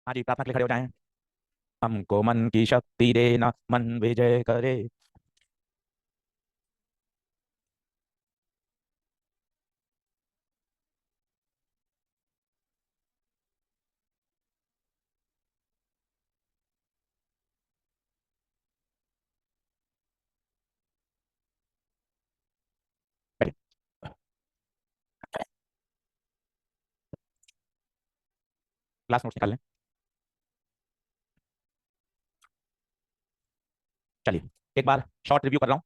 हाँ जी, प्रार्थना के लिए खड़े हो जाएं। हमको मन की शक्ति देना, मन विजय करे। बैठिए। क्लास नोट्स निकाल लें। चलिए, एक बार शॉर्ट रिव्यू कर रहा हूँ।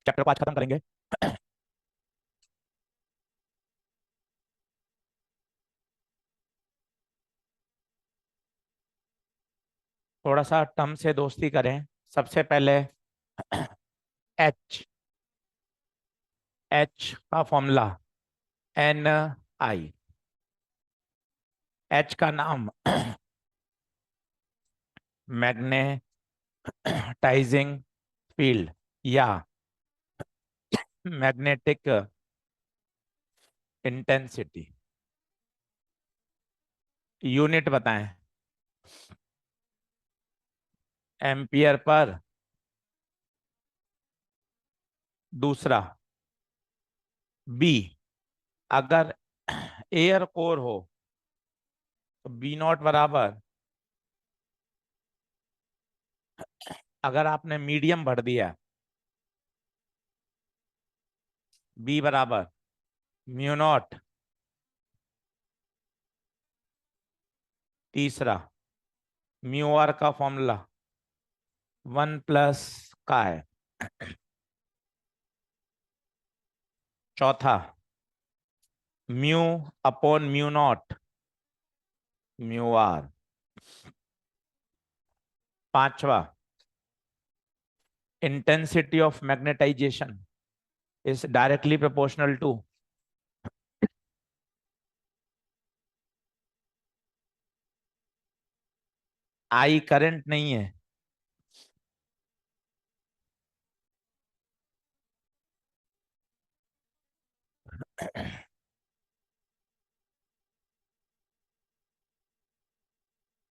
चैप्टर को आज खत्म करेंगे। थोड़ा सा टर्म से दोस्ती करें। सबसे पहले एच। एच का फॉर्मूला NI। एच का नाम मैग्नेटाइजिंग फील्ड या मैग्नेटिक इंटेंसिटी। यूनिट बताएं। Ampere per. दूसरा बी। अगर एयर कोर हो तो B0 बराबर, अगर आपने मीडियम भर दिया, बी बराबर म्यू 0। तीसरा, म्यू R का फॉर्मूला 1 प्लस का है। चौथा, म्यू/म्यू 0 म्यू R। पांचवा, intensity of magnetization is directly proportional to. I current नहीं है।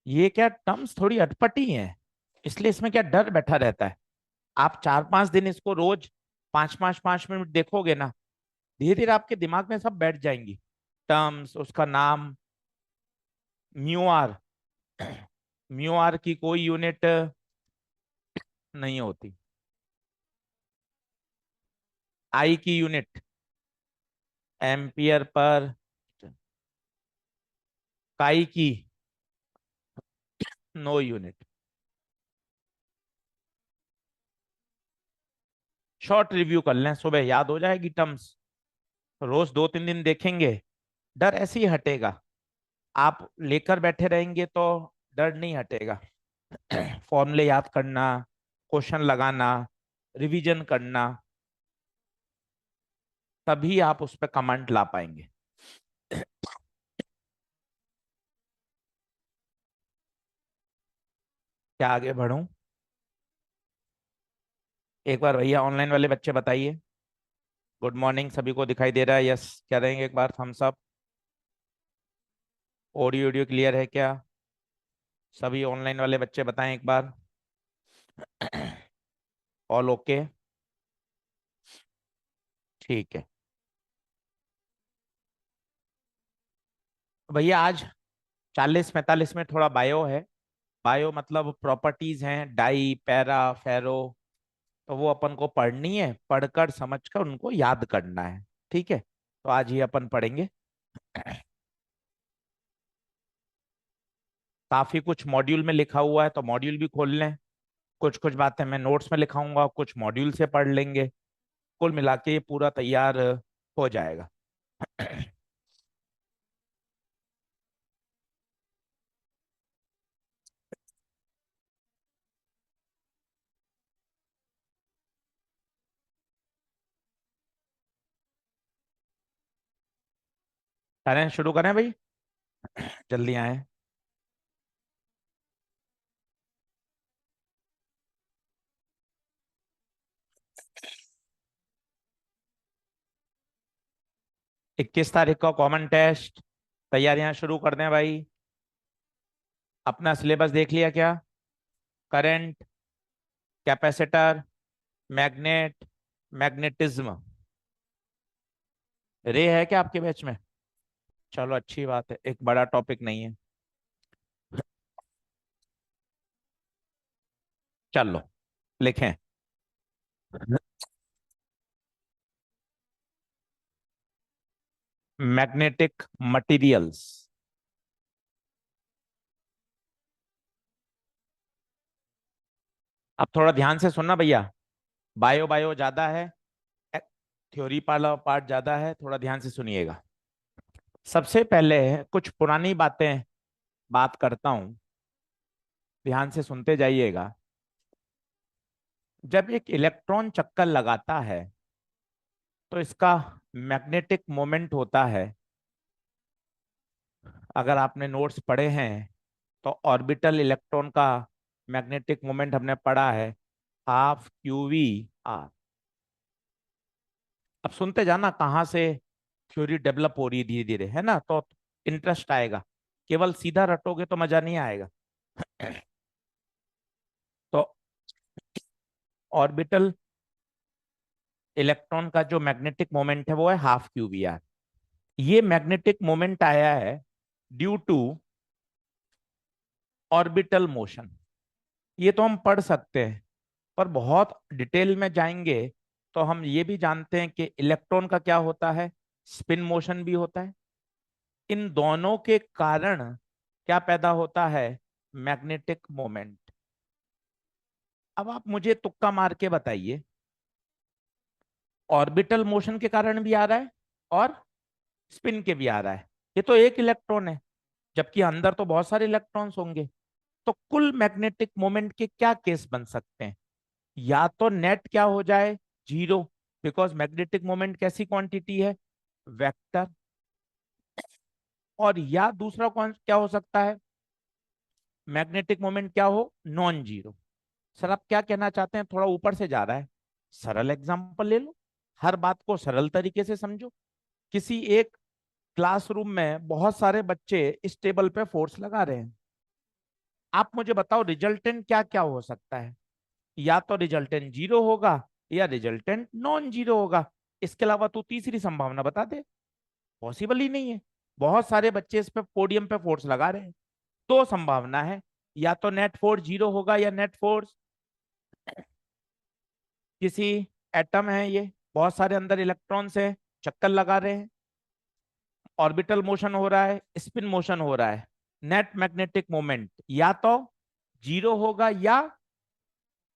ये क्या टर्म्स थोड़ी अटपटी हैं, इसलिए इसमें क्या डर बैठा रहता है। आप 4-5 दिन इसको रोज 5-5 5 मिनट देखोगे ना, धीरे धीरे आपके दिमाग में सब बैठ जाएंगी टर्म्स, उसका नाम। Mu R। म्यू R की कोई यूनिट नहीं होती। आई की यूनिट एम्पियर पर। काई की नो यूनिट। शॉर्ट रिव्यू कर लें, सुबह याद हो जाएगी टर्म्स। रोज 2-3 दिन देखेंगे, डर ऐसे ही हटेगा। आप लेकर बैठे रहेंगे तो डर नहीं हटेगा। फॉर्मूले याद करना, क्वेश्चन लगाना, रिवीजन करना, तभी आप उस पर कमेंट ला पाएंगे। क्या आगे बढ़ूं? एक बार भैया ऑनलाइन वाले बच्चे बताइए। गुड मॉर्निंग, सभी को दिखाई दे रहा है? यस क्या देंगे एक बार thumbs up. Audio video clear है क्या? सभी ऑनलाइन वाले बच्चे बताएं एक बार। All okay? ठीक है। भैया आज 40-45 में थोड़ा बायो है। बायो मतलब प्रॉपर्टीज हैं, डाई पैरा फेरो। तो वो अपन को पढ़नी है, पढ़कर समझकर उनको याद करना है। ठीक है, तो आज ही अपन पढ़ेंगे। काफी कुछ मॉड्यूल में लिखा हुआ है, तो मॉड्यूल भी खोल लें। कुछ कुछ बातें मैं नोट्स में लिखाऊंगा, कुछ मॉड्यूल से पढ़ लेंगे। कुल मिला के ये पूरा तैयार हो जाएगा। करें, शुरू करें भाई। जल्दी आए। 21 तारीख का कॉमन टेस्ट, तैयारियां शुरू कर दें भाई। अपना सिलेबस देख लिया क्या? करंट, कैपेसिटर, मैग्नेट, मैग्नेटिज्म, रे है क्या आपके बैच में? चलो अच्छी बात है, एक बड़ा टॉपिक नहीं है। चलो लिखें। Magnetic materials. अब थोड़ा ध्यान से सुनना भैया, बायो बायो ज्यादा है, थ्योरी वाला पार्ट ज्यादा है, थोड़ा ध्यान से सुनिएगा। सबसे पहले कुछ पुरानी बातें बात करता हूं, ध्यान से सुनते जाइएगा। जब एक इलेक्ट्रॉन चक्कर लगाता है तो इसका मैग्नेटिक मोमेंट होता है, अगर आपने नोट्स पढ़े हैं तो ऑर्बिटल इलेक्ट्रॉन का मैग्नेटिक मोमेंट हमने पढ़ा है, हाफ क्यू वी आर। अब सुनते जाना कहाँ से थ्योरी डेवलप हो रही है धीरे धीरे, है ना, तो इंटरेस्ट आएगा। केवल सीधा रटोगे तो मजा नहीं आएगा। तो ऑर्बिटल इलेक्ट्रॉन का जो मैग्नेटिक मोमेंट है वो है हाफ क्यू वी आर। ये मैग्नेटिक मोमेंट आया है ड्यू टू ऑर्बिटल मोशन। ये तो हम पढ़ सकते हैं, पर बहुत डिटेल में जाएंगे तो हम ये भी जानते हैं कि इलेक्ट्रॉन का क्या होता है, स्पिन मोशन भी होता है। इन दोनों के कारण क्या पैदा होता है, मैग्नेटिक मोमेंट। अब आप मुझे तुक्का मार के बताइए, ऑर्बिटल मोशन के कारण भी आ रहा है और स्पिन के भी आ रहा है, ये तो एक इलेक्ट्रॉन है, जबकि अंदर तो बहुत सारे इलेक्ट्रॉन्स होंगे। तो कुल मैग्नेटिक मोमेंट के क्या केस बन सकते हैं? या तो नेट क्या हो जाए, जीरो, बिकॉज मैग्नेटिक मोमेंट कैसी क्वांटिटी है, वेक्टर। और या दूसरा कौन क्या हो सकता है, मैग्नेटिक मोमेंट क्या हो, नॉन जीरो। सर आप क्या कहना चाहते हैं, थोड़ा ऊपर से जा रहा है, सरल एग्जांपल ले लो, हर बात को सरल तरीके से समझो। किसी एक क्लासरूम में बहुत सारे बच्चे इस टेबल पे फोर्स लगा रहे हैं, आप मुझे बताओ रिजल्टेंट क्या क्या हो सकता है? या तो रिजल्टेंट जीरो होगा या रिजल्टेंट नॉन जीरो होगा। इसके अलावा तू तीसरी संभावना बता दे, पॉसिबल ही नहीं है। बहुत सारे बच्चे इस पे पोडियम पे फोर्स लगा रहे हैं, दो संभावना है, या तो नेट फोर्स जीरो होगा या नेट फोर्स, किसी एटम है ये, बहुत सारे अंदर इलेक्ट्रॉन्स है, चक्कर लगा रहे हैं, ऑर्बिटल मोशन हो रहा है, स्पिन मोशन हो रहा है, नेट मैग्नेटिक मोमेंट या तो जीरो होगा, या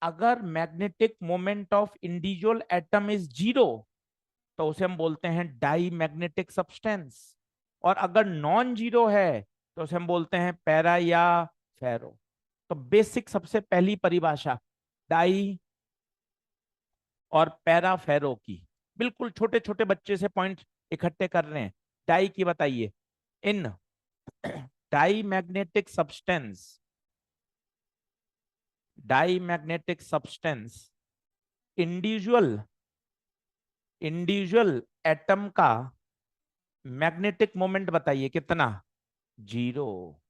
अगर magnetic moment of individual atom is zero तो उसे हम बोलते हैं डाई मैग्नेटिक सब्सटेंस। और अगर नॉन जीरो है तो उसे हम बोलते हैं पैरा या फेरो। तो बेसिक सबसे पहली परिभाषा डाई और पैरा फेरो की, बिल्कुल छोटे छोटे बच्चे से पॉइंट इकट्ठे कर रहे हैं। डाई की बताइए, in diamagnetic substance, diamagnetic substance, individual individual atom का मैग्नेटिक मोमेंट बताइए कितना, जीरो।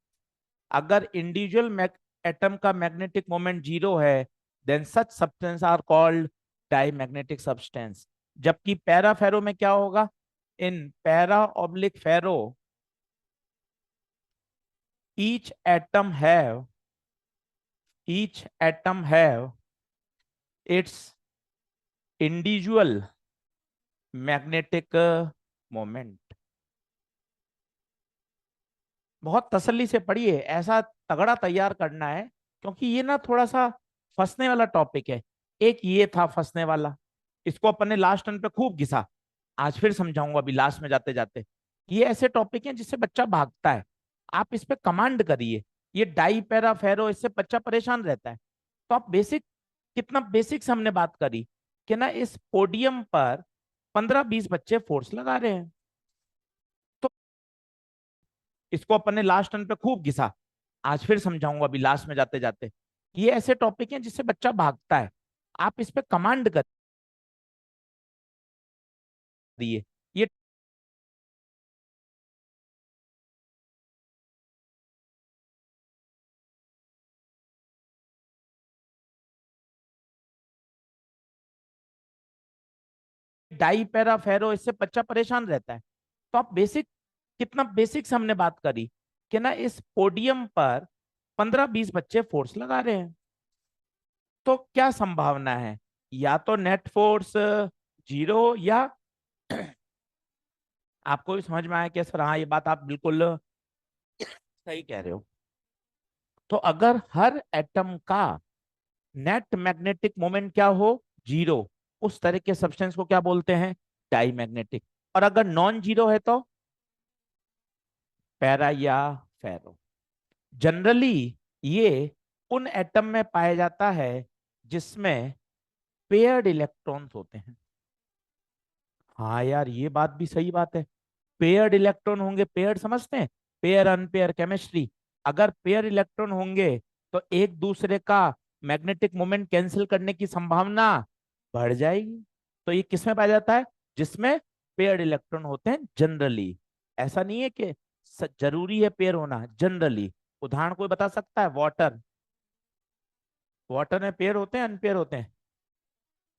अगर इंडिविजुअल एटम का मैग्नेटिक मोमेंट जीरो है, then such substance are called diamagnetic substance. जबकि पैरा फेरो में क्या होगा, in para oblique ferro each atom have each atom have its individual magnetic moment। बहुत तसल्ली से पढ़िए, ऐसा तगड़ा तैयार करना है, क्योंकि ये ना थोड़ा सा फंसने वाला टॉपिक है। एक ये था फंसने वाला, इसको अपन ने लास्ट टर्न पे खूब घिसा, आज फिर समझाऊंगा अभी लास्ट में जाते जाते। ये ऐसे टॉपिक हैं जिससे बच्चा भागता है, आप इस पे कमांड करिए। ये डाई पैरा फेरो, इससे बच्चा परेशान रहता है। तो आप बेसिक, कितना बेसिक से हमने बात करी कि ना इस पोडियम पर 15-20 बच्चे फोर्स लगा रहे हैं, तो इसको अपन ने लास्ट टर्न पे खूब घिसा, आज फिर समझाऊंगा अभी लास्ट में जाते जाते। ये ऐसे टॉपिक हैं जिससे बच्चा भागता है, आप इस पे कमांड करिए। ये डाई पैरा फेरो, इससे बच्चा परेशान रहता है। तो आप बेसिक, कितना बेसिक से हमने बात करी कि ना इस पोडियम पर 15-20 बच्चे फोर्स लगा रहे हैं, तो क्या संभावना है? या तो नेट फोर्स जीरो, या आपको भी समझ में आया कि सर हाँ ये बात आप बिल्कुल सही कह रहे हो। तो अगर हर एटम का नेट मैग्नेटिक मोमेंट क्या हो, जीरो, उस तरह के सब्सटेंस को क्या बोलते हैं? Diamagnetic. और अगर नॉन जीरो है तो पैरा या फेरो। जनरली ये उन एटम में पाया जाता है जिसमें पेयर्ड इलेक्ट्रॉन्स होते हैं। हाँ यार, ये बात भी सही बात है। पेयर्ड इलेक्ट्रॉन होंगे, पेयर्ड समझते हैं, पेयर अनपेयर केमिस्ट्री। अगर पेयर इलेक्ट्रॉन होंगे तो एक दूसरे का मैग्नेटिक मोमेंट कैंसिल करने की संभावना बढ़ जाएगी। तो ये किसमें पाया जाता है? जिसमें पेयर्ड इलेक्ट्रॉन होते हैं जनरली। ऐसा नहीं है कि जरूरी है पेयर होना, जनरली। उदाहरण कोई बता सकता है? वाटर, वाटर में पेयर होते हैं अनपेयर होते हैं?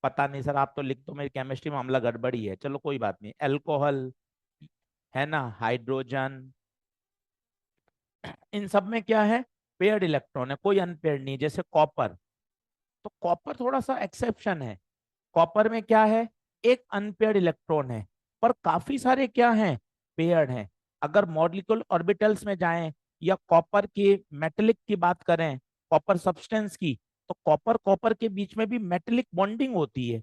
पता नहीं सर, आप तो लिख दो, मेरी केमिस्ट्री मामला गड़बड़ी है, चलो कोई बात नहीं। अल्कोहल है ना, हाइड्रोजन, इन सब में क्या है? पेयर्ड इलेक्ट्रॉन है, कोई अनपेयर्ड नहीं। जैसे कॉपर, तो कॉपर थोड़ा सा एक्सेप्शन है। कॉपर में क्या है? एक अनपेयर्ड इलेक्ट्रॉन है, पर काफी सारे क्या हैं? पेयर्ड हैं। अगर मॉलिक्यूल ऑर्बिटल्स में जाएं या कॉपर की मेटेलिक की बात करें, कॉपर सब्सटेंस की, तो कॉपर कॉपर के बीच में भी मेटेलिक बॉन्डिंग होती है।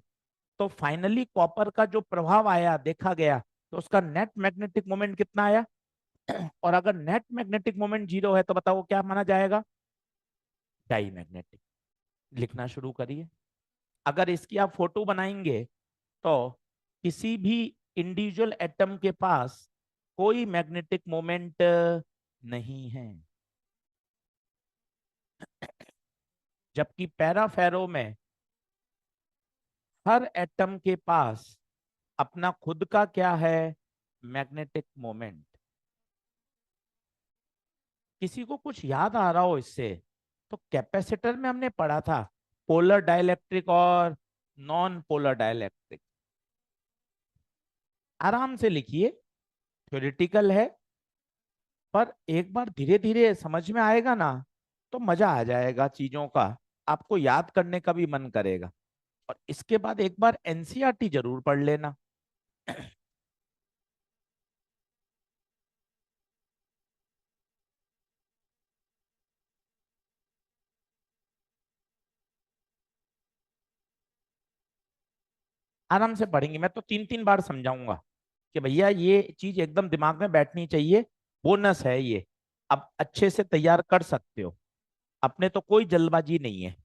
तो फाइनली कॉपर का जो प्रभाव आया देखा गया, तो उसका नेट मैग्नेटिक मोमेंट कितना आया? और अगर नेट मैग्नेटिक मोमेंट जीरो है तो बताओ क्या माना जाएगा? Diamagnetic. लिखना शुरू करिए। अगर इसकी आप फोटो बनाएंगे तो किसी भी इंडिविजुअल एटम के पास कोई मैग्नेटिक मोमेंट नहीं है, जबकि पैराफेरो में हर एटम के पास अपना खुद का क्या है? Magnetic moment. किसी को कुछ याद आ रहा हो इससे? तो कैपेसिटर में हमने पढ़ा था पोलर डाइलेक्ट्रिक और नॉन पोलर डाइलेक्ट्रिक। आराम से लिखिए, थ्योरेटिकल है, पर एक बार धीरे धीरे समझ में आएगा ना, तो मजा आ जाएगा चीजों का, आपको याद करने का भी मन करेगा। और इसके बाद एक बार एनसीईआरटी जरूर पढ़ लेना। आराम से पढ़ेंगे, मैं तो 3-3 बार समझाऊंगा कि भैया ये चीज एकदम दिमाग में बैठनी चाहिए, बोनस है ये। अब अच्छे से तैयार कर सकते हो, अपने तो कोई जल्दबाजी नहीं है।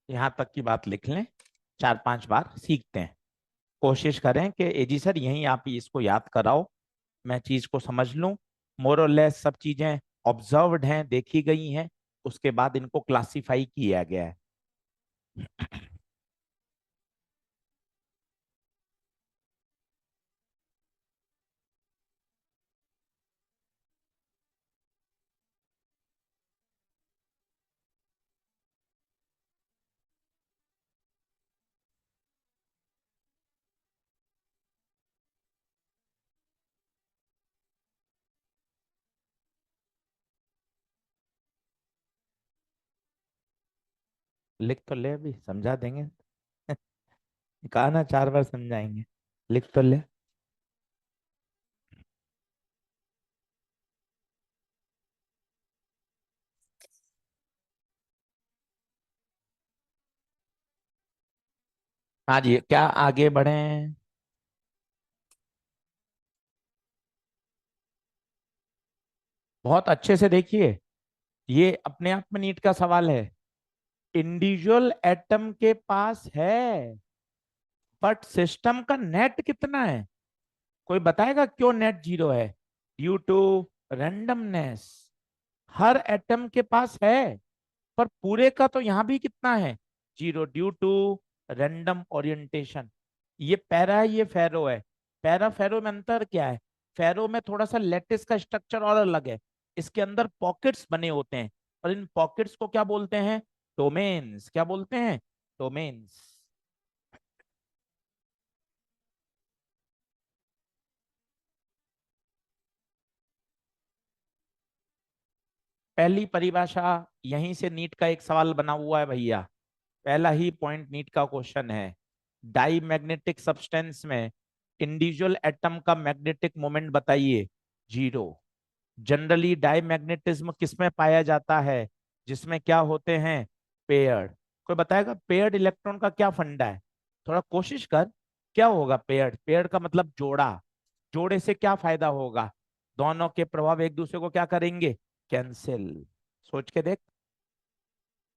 यहाँ तक की बात लिख लें, 4-5 बार सीखते हैं। कोशिश करें कि एजी सर यहीं आप ही इसको याद कराओ, मैं चीज को समझ लूं। मोर और लेस सब चीजें ऑब्जर्व्ड हैं, देखी गई हैं, उसके बाद इनको क्लासिफाई किया गया है। लिख तो ले, अभी समझा देंगे। कहा ना 4 बार समझाएंगे। लिख तो ले। हाँ जी, क्या आगे बढ़े? बहुत अच्छे से देखिए, ये अपने आप में नीट का सवाल है। इंडिविजुअल एटम के पास है, बट सिस्टम का नेट कितना है? कोई बताएगा क्यों नेट जीरो है? Due to randomness. हर एटम के पास है, पर पूरे का तो यहां भी कितना है? Zero, due to random orientation. ये पैरा है, ये फेरो है। पैरा फेरो में अंतर क्या है? फेरो में थोड़ा सा लेटिस का स्ट्रक्चर और अलग है। इसके अंदर पॉकेट्स बने होते हैं, और इन पॉकेट्स को क्या बोलते हैं? डोमेन्स। क्या बोलते हैं? डोमेन्स। पहली परिभाषा, यहीं से नीट का एक सवाल बना हुआ है भैया। पहला ही पॉइंट नीट का क्वेश्चन है। डाई मैग्नेटिक सब्सटेंस में इंडिविजुअल एटम का मैग्नेटिक मोमेंट बताइए। जीरो। जनरली डाई मैग्नेटिज्म किसमें पाया जाता है? जिसमें क्या होते हैं? पेयर्ड। कोई बताएगा पेयर्ड इलेक्ट्रॉन का क्या फंडा है? थोड़ा कोशिश कर। क्या होगा पेयर्ड? पेयर्ड का मतलब जोड़ा। जोड़े से क्या फायदा होगा? दोनों के प्रभाव एक दूसरे को क्या करेंगे? कैंसिल। सोच के देख।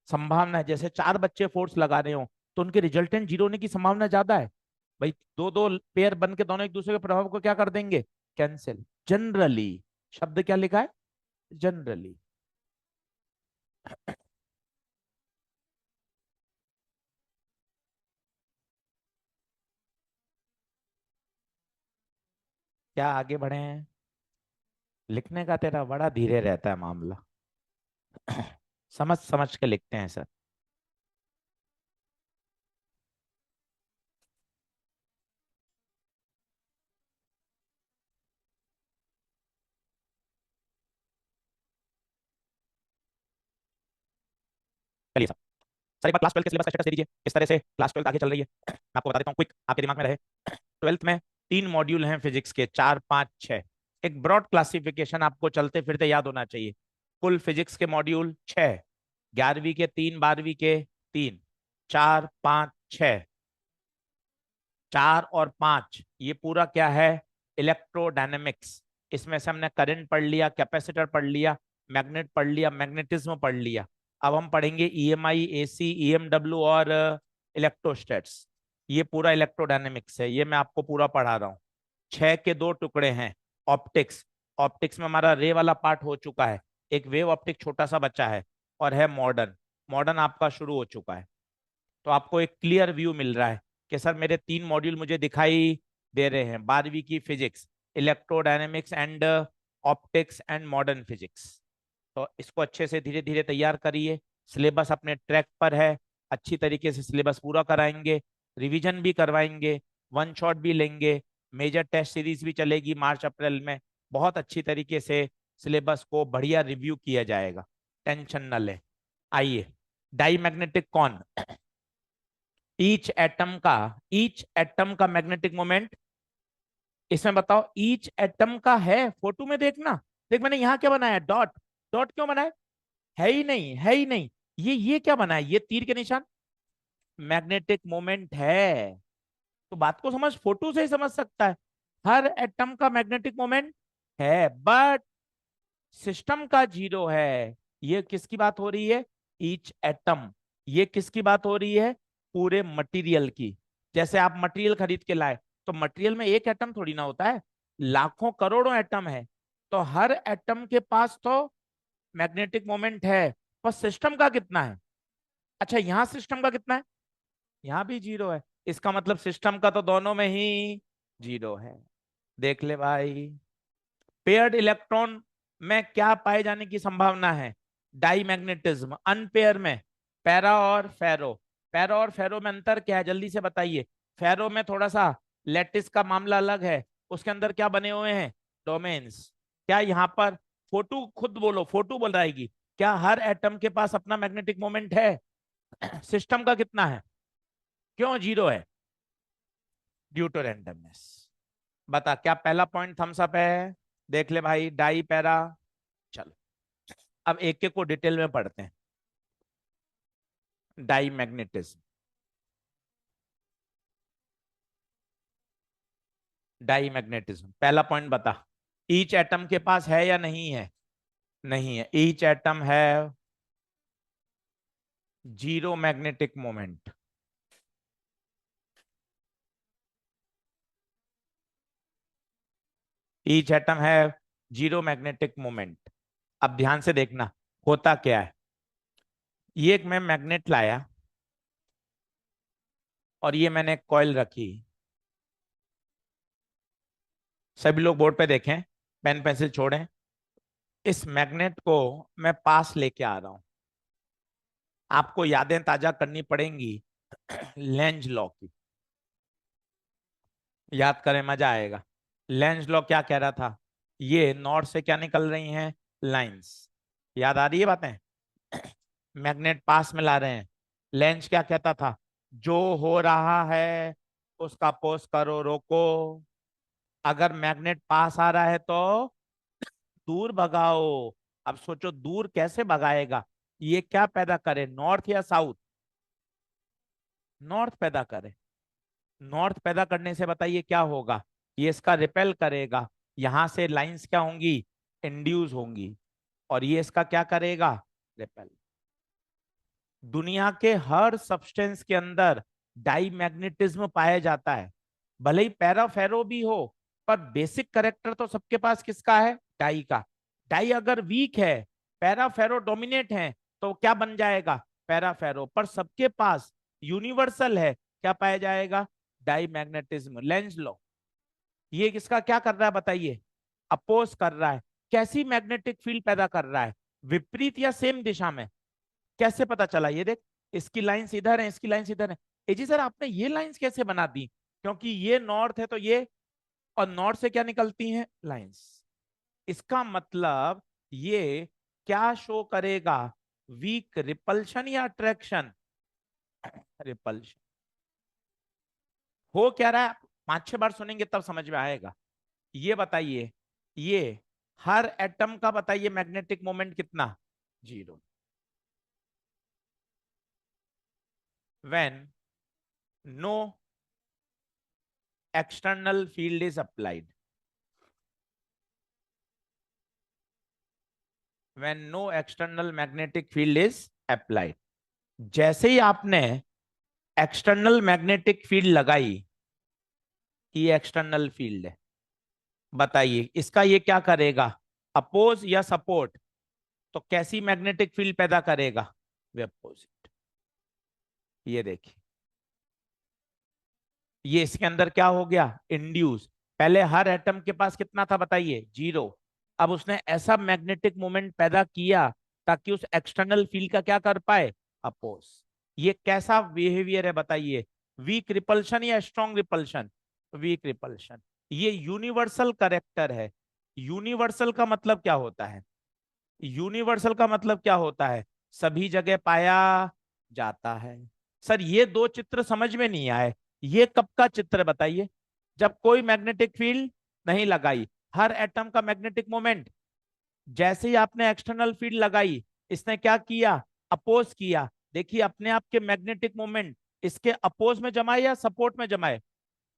संभावना है जैसे चार बच्चे फोर्स लगा रहे हो, तो उनके रिजल्टेंट जीरो होने की संभावना ज्यादा है। भाई दो दो पेयर बन के दोनों एक दूसरे के प्रभाव को क्या कर देंगे? कैंसिल। जनरली। शब्द क्या लिखा है? जनरली। क्या आगे बढ़े हैं? लिखने का तेरा बड़ा धीरे रहता है मामला। समझ समझ के लिखते हैं सर। चलिए सर। सर एक बार क्लास 12 के सिलेबस का स्टेटस दे दीजिए, किस तरह से क्लास 12 आगे चल रही है। मैं आपको बता देता हूँ, क्विक आपके दिमाग में रहे। 12th में तीन मॉड्यूल हैं फिजिक्स के, चार पाँच छः। एक ब्रॉड क्लासिफिकेशन आपको चलते फिरते याद होना चाहिए। कुल फिजिक्स के मॉड्यूल छः। 11वीं के तीन, 12वीं के तीन। चार पाँच छः। चार और पाँच ये पूरा क्या है? इलेक्ट्रोडायनेमिक्स। इसमें से हमने करंट पढ़ लिया, कैपेसिटर पढ़ लिया, मैग्नेट पढ़ लिया, मैग्नेटिज्म पढ़ लिया। अब हम पढ़ेंगे ईएमआई, एसी, ईएमडब्ल्यू और इलेक्ट्रोस्टैट्स। ये पूरा इलेक्ट्रोडायनेमिक्स है, ये मैं आपको पूरा पढ़ा रहा हूँ। छह के दो टुकड़े हैं। ऑप्टिक्स। ऑप्टिक्स में हमारा रे वाला पार्ट हो चुका है। एक वेव ऑप्टिक छोटा सा बच्चा है। और है मॉडर्न। मॉडर्न आपका शुरू हो चुका है। तो आपको एक क्लियर व्यू मिल रहा है कि सर मेरे तीन मॉड्यूल मुझे दिखाई दे रहे हैं। 12वीं की physics, electrodynamics and optics and modern physics. तो इसको अच्छे से धीरे धीरे तैयार करिए। सिलेबस अपने ट्रैक पर है। अच्छी तरीके से सिलेबस पूरा कराएंगे। रिवीजन भी करवाएंगे। वन शॉट भी लेंगे। मेजर टेस्ट सीरीज भी चलेगी मार्च अप्रैल में। बहुत अच्छी तरीके से सिलेबस को बढ़िया रिव्यू किया जाएगा। टेंशन न ले। आइए। डाई मैग्नेटिक कौन? ईच एटम का मैग्नेटिक मोमेंट। इसमें बताओ ईच एटम का है, फोटो में देखना। देख मैंने यहाँ क्या बनाया? डॉट। डॉट क्यों बनाया? है ही नहीं, है ही नहीं। ये क्या बना है? ये तीर के निशान। मैग्नेटिक मोमेंट है। तो बात को समझ, फोटो से ही समझ सकता है। हर एटम का मैग्नेटिक मोमेंट है, बट सिस्टम का जीरो है। ये किसकी बात हो रही है? Each atom. ये किसकी बात हो रही है? पूरे मटेरियल की। जैसे आप मटेरियल खरीद के लाए, तो मटेरियल में एक एटम थोड़ी ना होता है, लाखों करोड़ों एटम है। तो हर एटम के पास तो मैग्नेटिक मोमेंट है। पर सिस्टम का कितना है? अच्छा, यहां सिस्टम का कितना है? यहां भी जीरो है। इसका मतलब सिस्टम का तो दोनों में ही जीरो है। देख ले भाई। पेयर्ड इलेक्ट्रॉन में क्या पाए जाने की संभावना है? Diamagnetism. अनपेयर में पैरा और फेरो। पैरा और फेरो में अंतर क्या है, जल्दी से बताइए। फेरो में थोड़ा सा लैटिस का मामला अलग है। उसके अंदर क्या बने हुए हैं? डोमेन्स। क्या यहाँ पर फोटो, खुद बोलो, फोटो बोल रहेगी, क्या हर एटम के पास अपना मैग्नेटिक मोमेंट है? सिस्टम का कितना है? क्यों जीरो है? Due to randomness. बता, क्या पहला पॉइंट थम्स अप है? देख ले भाई, डाई पैरा। चलो, अब एक एक को डिटेल में पढ़ते हैं। Diamagnetism. Diamagnetism. पहला पॉइंट बता, ईच एटम के पास है या नहीं है? नहीं है। ईच एटम है zero magnetic moment. Each atom है जीरो मैग्नेटिक मोमेंट। अब ध्यान से देखना होता क्या है। ये एक मैं मैग्नेट लाया और ये मैंने कॉइल रखी। सभी लोग बोर्ड पे देखें, पेन पेंसिल छोड़ें। इस मैग्नेट को मैं पास लेके आ रहा हूं। आपको यादें ताजा करनी पड़ेंगी लेंज लॉ की। याद करें, मजा आएगा। लेंज लॉ क्या कह रहा था? ये नॉर्थ से क्या निकल रही हैं? लाइंस। याद आ रही है बातें? मैग्नेट पास में ला रहे हैं। लेंज क्या कहता था? जो हो रहा है उसका पोज करो, रोको। अगर मैग्नेट पास आ रहा है तो दूर भगाओ। अब सोचो दूर कैसे भगाएगा? ये क्या पैदा करे, नॉर्थ या साउथ? नॉर्थ पैदा करे। नॉर्थ पैदा करने से बताइए क्या होगा? ये इसका रिपेल करेगा। यहां से लाइंस क्या होंगी? इंड्यूस होंगी। और ये इसका क्या करेगा? रिपेल। दुनिया के हर सब्सटेंस के अंदर डाई मैग्नेटिज्म पाया जाता है। भले ही पैराफेरो भी हो, पर बेसिक करेक्टर तो सबके पास किसका है? डाई का। डाई अगर वीक है, पैराफेरो डोमिनेट है, तो क्या बन जाएगा? पैराफेरो। पर सबके पास यूनिवर्सल है, क्या पाया जाएगा? Die magnetism. लेंज लो ये किसका क्या कर रहा है बताइए? अपोज कर रहा है। कैसी मैग्नेटिक फील्ड पैदा कर रहा है? विपरीत या सेम दिशा में? कैसे पता चला? ये देख, इसकी लाइंस इधर है, इसकी लाइंस इधर है। ए जी सर, आपने ये लाइंस कैसे बना दी? क्योंकि ये नॉर्थ है तो ये, और नॉर्थ से क्या निकलती हैं? लाइंस। इसका मतलब ये क्या शो करेगा? वीक रिपल्शन या अट्रैक्शन? रिपल्शन। हो क्या रहा है? 5-6 बार सुनेंगे तब समझ में आएगा। ये बताइए, ये हर एटम का बताइए मैग्नेटिक मोमेंट कितना? Zero. When no external field is applied. When no external magnetic field is applied. जैसे ही आपने एक्सटर्नल मैग्नेटिक फील्ड लगाई, ये एक्सटर्नल फील्ड है, बताइए इसका ये क्या करेगा? अपोज या सपोर्ट? तो कैसी मैग्नेटिक फील्ड पैदा करेगा? वे अपोजिट। ये देखिए, ये इसके अंदर क्या हो गया? इंड्यूस। पहले हर एटम के पास कितना था बताइए? जीरो। अब उसने ऐसा मैग्नेटिक मोमेंट पैदा किया ताकि उस एक्सटर्नल फील्ड का क्या कर पाए? अपोज। ये कैसा बिहेवियर है बताइए? वीक रिपल्शन या स्ट्रॉन्ग रिपल्शन? Weak repulsion. ये यूनिवर्सल करेक्टर है। यूनिवर्सल का मतलब क्या होता है? यूनिवर्सल का मतलब क्या होता है? सभी जगह पाया जाता है। सर ये दो चित्र समझ में नहीं आए। ये कब का चित्र है बताइए? जब कोई मैग्नेटिक फील्ड नहीं लगाई, हर एटम का मैग्नेटिक मोमेंट। जैसे ही आपने एक्सटर्नल फील्ड लगाई, इसने क्या किया? अपोज किया। देखिए अपने आप के मैग्नेटिक मोमेंट इसके अपोज में जमाए या सपोर्ट में जमाए?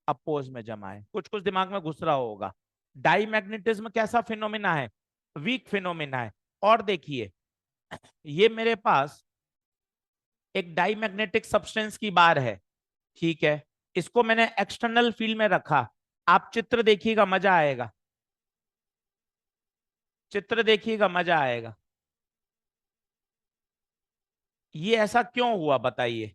अपोज में जमाए। कुछ कुछ दिमाग में घुस रहा होगा। डाई मैग्नेटिज्म कैसा फिनोमिना है? वीक फिनोमिना है। और देखिए, ये मेरे पास एक डाई मैग्नेटिक सब्सटेंस की बार है, ठीक है। इसको मैंने एक्सटर्नल फील्ड में रखा। आप चित्र देखिएगा, मजा आएगा। चित्र देखिएगा, मजा आएगा। ये ऐसा क्यों हुआ बताइए?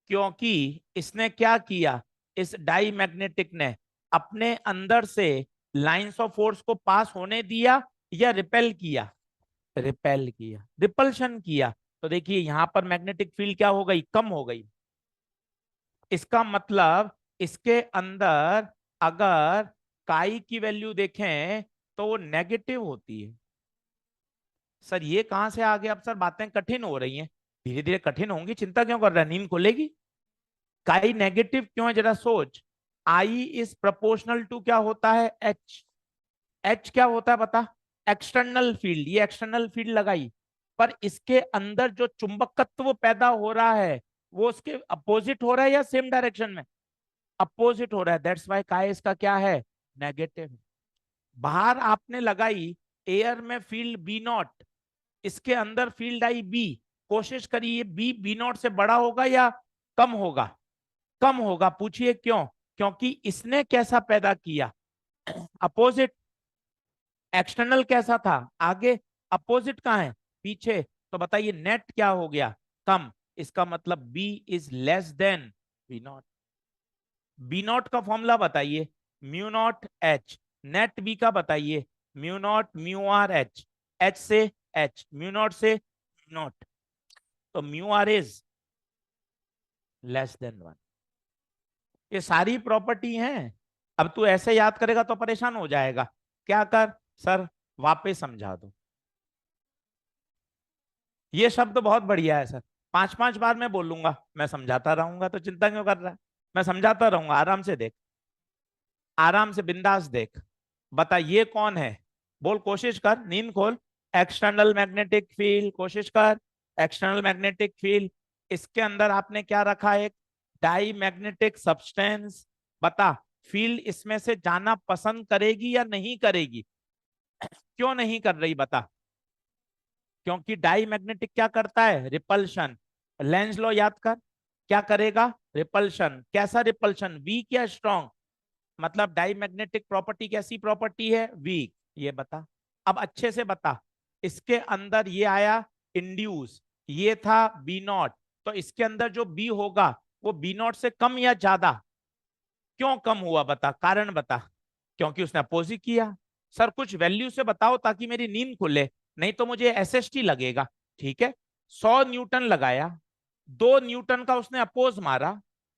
क्योंकि इसने क्या किया? इस डाई मैग्नेटिक ने अपने अंदर से लाइंस ऑफ फोर्स को पास होने दिया या रिपेल किया? रिपेल किया, रिपल्शन किया। तो देखिए यहां पर मैग्नेटिक फील्ड क्या हो गई? कम हो गई। इसका मतलब इसके अंदर अगर काई की वैल्यू देखें तो वो नेगेटिव होती है। सर ये कहां से आ गया? अब सर बातें कठिन हो रही हैं। धीरे धीरे कठिन होंगी, चिंता क्यों कर रहा है? नींद खुलेगी। काई नेगेटिव क्यों है जरा सोच। आई इज प्रोपोर्शनल टू क्या होता है? एच। एच क्या होता है बता? External field. ये एक्सटर्नल फील्ड लगाई, पर इसके अंदर जो चुंबकत्व पैदा हो रहा है वो उसके अपोजिट हो रहा है या सेम डायरेक्शन में? अपोजिट हो रहा है, दैट्स वाई काय इसका क्या है, नेगेटिव। बाहर आपने लगाई एयर में फील्ड बी नॉट, इसके अंदर फील्ड आई बी, कोशिश करिए बी नॉट से बड़ा होगा या कम होगा, कम होगा। पूछिए क्यों, क्योंकि इसने कैसा पैदा किया, अपोजिट। एक्सटर्नल कैसा था आगे, अपोजिट कहाँ है, पीछे। तो बताइए नेट क्या हो गया, कम। इसका मतलब B is less than B naught. B naught का फॉर्मूला बताइए, mu naught H. Net B का बताइए, mu naught mu R H. H से एच, म्यू नॉट से म्यू नॉट, तो mu R is less than one. ये सारी property हैं। अब तू ऐसे याद करेगा तो परेशान हो जाएगा। क्या कर, सर वापस समझा दो। ये शब्द बहुत बढ़िया है सर, 5 5 बार मैं बोलूंगा, मैं समझाता रहूंगा, तो चिंता क्यों कर रहा है। मैं समझाता रहूंगा, आराम से देख, आराम से बिंदास देख। बता ये कौन है, बोल, कोशिश कर, नींद खोल। एक्सटर्नल मैग्नेटिक फील्ड, कोशिश कर। एक्सटर्नल मैग्नेटिक फील्ड, इसके अंदर आपने क्या रखा, एक डाई मैग्नेटिक सब्सटेंस। बता फील्ड इसमें से जाना पसंद करेगी या नहीं करेगी, क्यों नहीं कर रही बता। क्योंकि डाई मैग्नेटिक क्या करता है, रिपल्शन। लेंस लो याद कर, क्या करेगा, रिपल्शन। कैसा रिपल्शन, वीक या स्ट्रॉन्ग, मतलब डाई मैग्नेटिक प्रॉपर्टी कैसी प्रॉपर्टी है, वीक। ये बता, अब अच्छे से बता। इसके अंदर ये आया इंड्यूस, ये था बी नॉट, तो इसके अंदर जो बी होगा वो बी नॉट से कम या ज्यादा, क्यों कम हुआ बता, कारण बता। क्योंकि उसने अपोजिट किया। सर कुछ वैल्यू से बताओ ताकि मेरी नींद खुले, नहीं तो मुझे एसएसटी लगेगा। ठीक है, 100 न्यूटन लगाया, 2 न्यूटन का उसने अपोज मारा,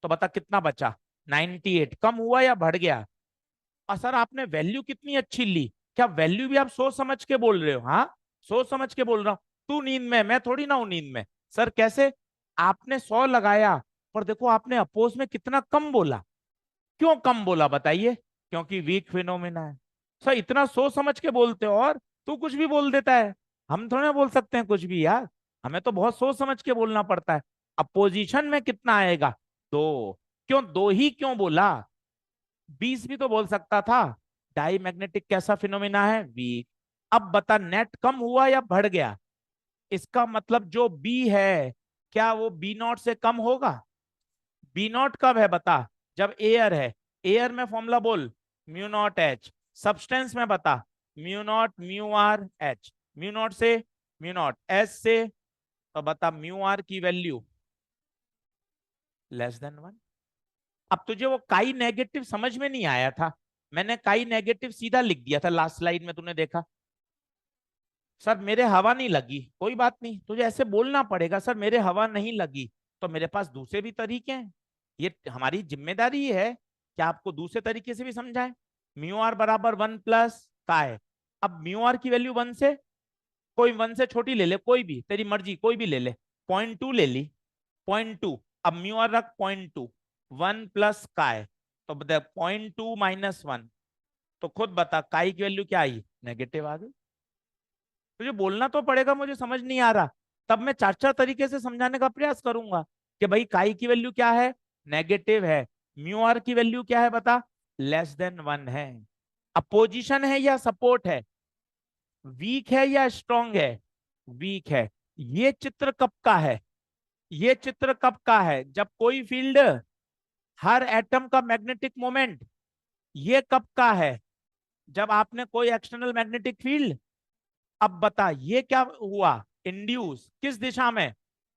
तो बता कितना बचा, 98। कम हुआ या बढ़ गया। और सर आपने वैल्यू कितनी अच्छी ली, क्या वैल्यू भी आप सोच समझ के बोल रहे हो, हाँ सोच समझ के बोल रहा हूँ। तू नींद में, मैं थोड़ी ना हूं नींद में। सर कैसे, आपने 100 लगाया, पर देखो आपने अपोज में कितना कम बोला, क्यों कम बोला बताइए, क्योंकि वीक फिनोमिना है। सर इतना सोच समझ के बोलते हो और तू कुछ भी बोल देता है। हम थोड़ा ना बोल सकते हैं कुछ भी यार, हमें तो बहुत सोच समझ के बोलना पड़ता है। अपोजिशन में कितना आएगा, 2। क्यों दो ही क्यों बोला, 20 भी तो बोल सकता था। डाई मैग्नेटिक कैसा फिनोमिना है, वीक। अब बता नेट कम हुआ या बढ़ गया, इसका मतलब जो बी है क्या वो बी नॉट से कम होगा। बी नॉट कब है बता, जब एयर है। एयर में फॉर्मूला बोल, म्यू नॉट एच। सब्सटेंस में बता, mu naught mu R H. Mu naught से म्यू नॉट एच से, तो बता म्यू आर की वैल्यू लेस देन वन। अब तुझे वो काई नेगेटिव समझ में नहीं आया था, मैंने काई नेगेटिव सीधा लिख दिया था लास्ट स्लाइड में, तूने देखा। सर मेरे हवा नहीं लगी, कोई बात नहीं, तुझे ऐसे बोलना पड़ेगा, सर मेरे हवा नहीं लगी, तो मेरे पास दूसरे भी तरीके हैं। ये हमारी जिम्मेदारी है कि आपको दूसरे तरीके से भी समझाएं। म्यू आर बराबर 1 प्लस का है। अब म्यू आर की वैल्यू 1 से, कोई 1 से छोटी ले ले, कोई भी तेरी मर्जी, कोई भी ले ले। 0.2 ले ली, 0.2। अब म्यू आर रख 0.2, 1 प्लस का है, तो बता 0.2 - 1, तो खुद बता काई की वैल्यू क्या आई, नेगेटिव आ गई। तुझे बोलना तो पड़ेगा, मुझे समझ नहीं आ रहा, तब मैं 4 4 तरीके से समझाने का प्रयास करूंगा कि भाई काई की वैल्यू क्या है, नेगेटिव है। म्यू आर की वैल्यू क्या है बता, लेस देन 1 है। अपोजिशन है या सपोर्ट है, वीक है या स्ट्रॉन्ग है, वीक है। ये चित्र कब का है, ये चित्र कब का है, जब कोई फील्ड, हर एटम का मैग्नेटिक मोमेंट, ये कब का है, जब आपने कोई एक्सटर्नल मैग्नेटिक फील्ड। अब बता ये क्या हुआ, इंड्यूस किस दिशा में,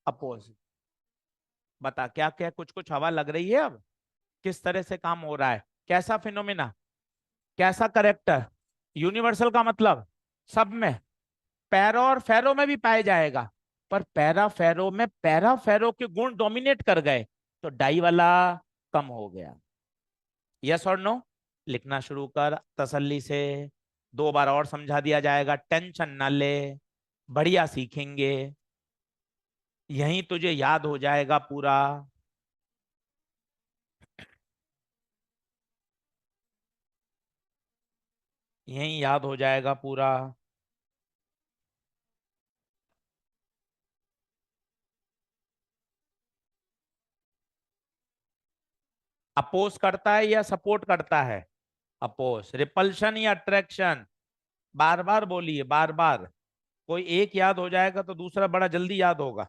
अपोजिट। बता क्या क्या, कुछ कुछ हवा लग रही है अब, किस तरह से काम हो रहा है, कैसा फिनोमिना, कैसा करेक्टर। यूनिवर्सल का मतलब सब में, पैरा और फेरो में भी पाए जाएगा, पर पैरा फेरो में पैरा फेरो के गुण डोमिनेट कर गए, तो डाई वाला कम हो गया। यस और नो, लिखना शुरू कर तसल्ली से। 2 बार और समझा दिया जाएगा, टेंशन ना ले, बढ़िया सीखेंगे, यहीं तुझे याद हो जाएगा पूरा। यहीं याद हो जाएगा पूरा। अपोज करता है या सपोर्ट करता है? अपोज। रिपल्शन या अट्रैक्शन? बार बार बोलिए, बार बार। कोई एक याद हो जाएगा तो दूसरा बड़ा जल्दी याद होगा।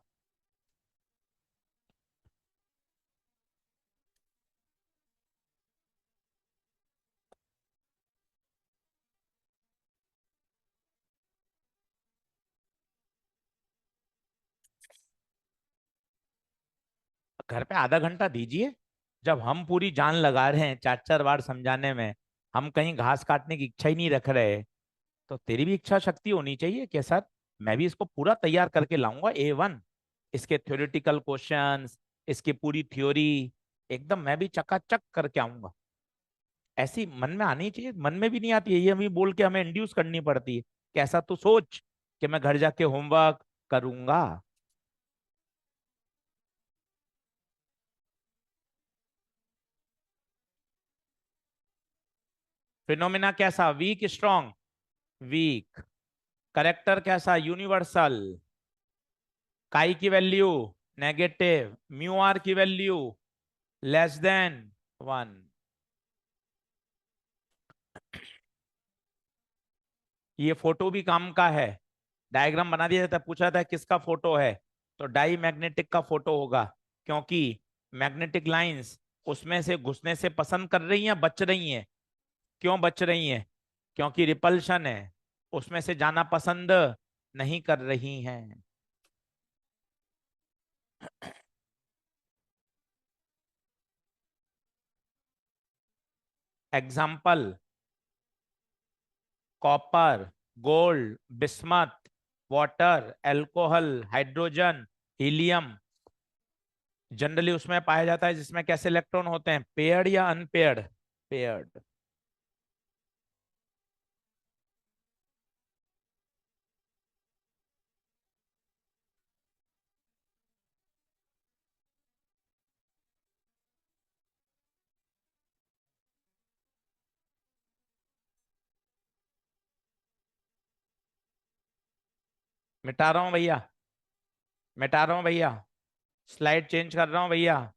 घर पे आधा घंटा दीजिए। जब हम पूरी जान लगा रहे हैं 4 4 बार समझाने में, हम कहीं घास काटने की इच्छा ही नहीं रख रहे, तो तेरी भी इच्छा शक्ति होनी चाहिए के सर। मैं भी इसको पूरा तैयार करके लाऊंगा A1। इसके थ्योरेटिकल क्वेश्चंस, इसकी पूरी थ्योरी, एकदम मैं भी चकाचक करके आऊंगा। ऐसी मन में आनी चाहिए, मन में भी नहीं आती है, ये हमें बोल के हमें इंड्यूस करनी पड़ती है। कैसा तू सोच कि मैं घर जाके होमवर्क करूंगा। फिनोमिना कैसा? Weak strong? वीक। करेक्टर कैसा? यूनिवर्सल। काई की वैल्यू नेगेटिव। म्यू आर की वैल्यू लेस देन 1। ये फोटो भी काम का है। डायग्राम बना दिया जाता है, पूछा था किसका फोटो है, तो डाई मैग्नेटिक का फोटो होगा। क्योंकि मैग्नेटिक लाइंस उसमें से घुसने से पसंद कर रही हैं, बच रही हैं। क्यों बच रही हैं? क्योंकि रिपल्शन है, उसमें से जाना पसंद नहीं कर रही हैं। Example: copper, gold, bismuth, water, alcohol, hydrogen, helium. Generally उसमें पाया जाता है जिसमें कैसे इलेक्ट्रॉन होते हैं, पेयर्ड या अनपेयर्ड? पेयर्ड। मिटा रहा हूं भैया, मिटा रहा हूं भैया, स्लाइड चेंज कर रहा हूं भैया।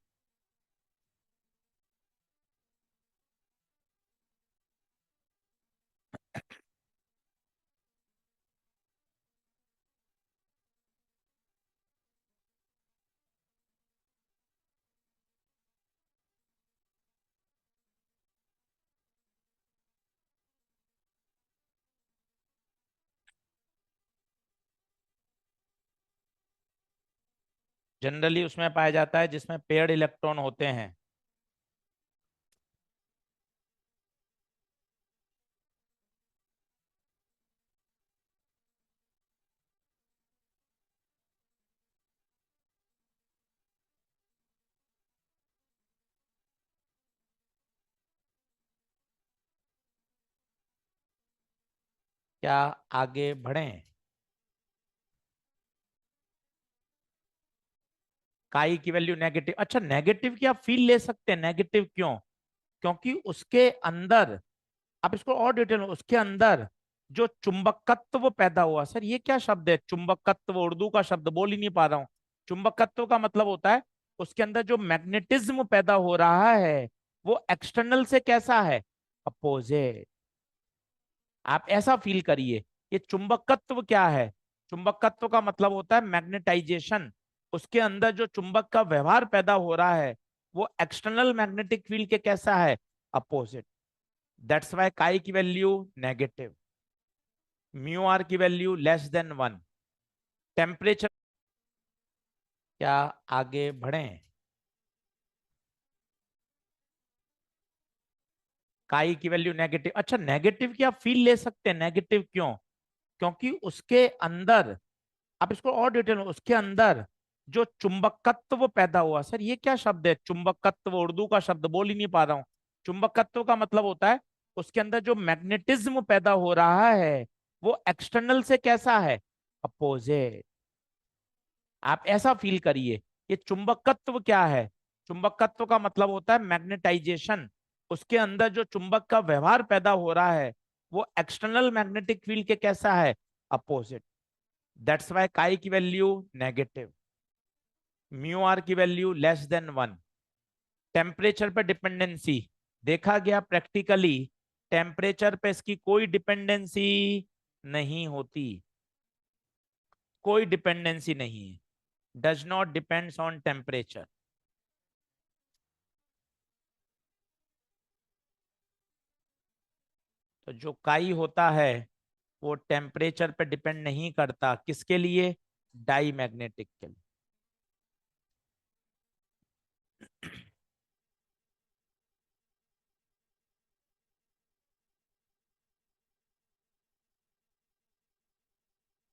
जनरली उसमें पाया जाता है जिसमें पेयर्ड इलेक्ट्रॉन होते हैं। क्या आगे बढ़ें? काई की वैल्यू नेगेटिव। अच्छा, नेगेटिव की आप फील ले सकते हैं, नेगेटिव क्यों? क्योंकि उसके अंदर, आप इसको और डिटेल में, उसके अंदर जो चुंबकत्व पैदा हुआ। सर ये क्या शब्द है चुंबकत्व? उर्दू का शब्द बोल ही नहीं पा रहा हूं। चुंबकत्व का मतलब होता है उसके अंदर जो मैग्नेटिज्म पैदा हो रहा है वो एक्सटर्नल से कैसा है? अपोजिट। आप ऐसा फील करिए। ये चुंबकत्व क्या है? चुंबकत्व का मतलब होता है मैग्नेटाइजेशन। उसके अंदर जो चुंबक का व्यवहार पैदा हो रहा है वो एक्सटर्नल मैग्नेटिक फील्ड के कैसा है? अपोजिट। दैट्स वाई काई की वैल्यू नेगेटिव, म्यू आर की वैल्यू लेस देन 1। टेम्परेचर। क्या आगे बढ़ें? काई की वैल्यू नेगेटिव। अच्छा, नेगेटिव की आप फील ले सकते हैं, नेगेटिव क्यों? क्योंकि उसके अंदर, आप इसको और डिटेल में, उसके अंदर जो चुंबकत्व पैदा हुआ। सर ये क्या शब्द है चुंबकत्व? उर्दू का शब्द बोल ही नहीं पा रहा हूं। चुंबकत्व का मतलब होता है उसके अंदर जो मैग्नेटिज्म पैदा हो रहा है वो एक्सटर्नल से कैसा है? अपोजिट। आप ऐसा फील करिए। ये चुंबकत्व क्या है? चुंबकत्व का मतलब होता है मैग्नेटाइजेशन। उसके अंदर जो चुंबक का व्यवहार पैदा हो रहा है वो एक्सटर्नल मैग्नेटिक फील्ड के कैसा है? अपोजिट। दैट्स वाई काई की वैल्यू नेगेटिव, म्यू आर की वैल्यू लेस देन 1। टेम्परेचर पे डिपेंडेंसी देखा गया प्रैक्टिकली, टेम्परेचर पे इसकी कोई डिपेंडेंसी नहीं होती, कोई डिपेंडेंसी नहीं है, does not depends on temperature. तो जो काई होता है वो टेम्परेचर पे डिपेंड नहीं करता, किसके लिए? डाई मैग्नेटिक के लिए।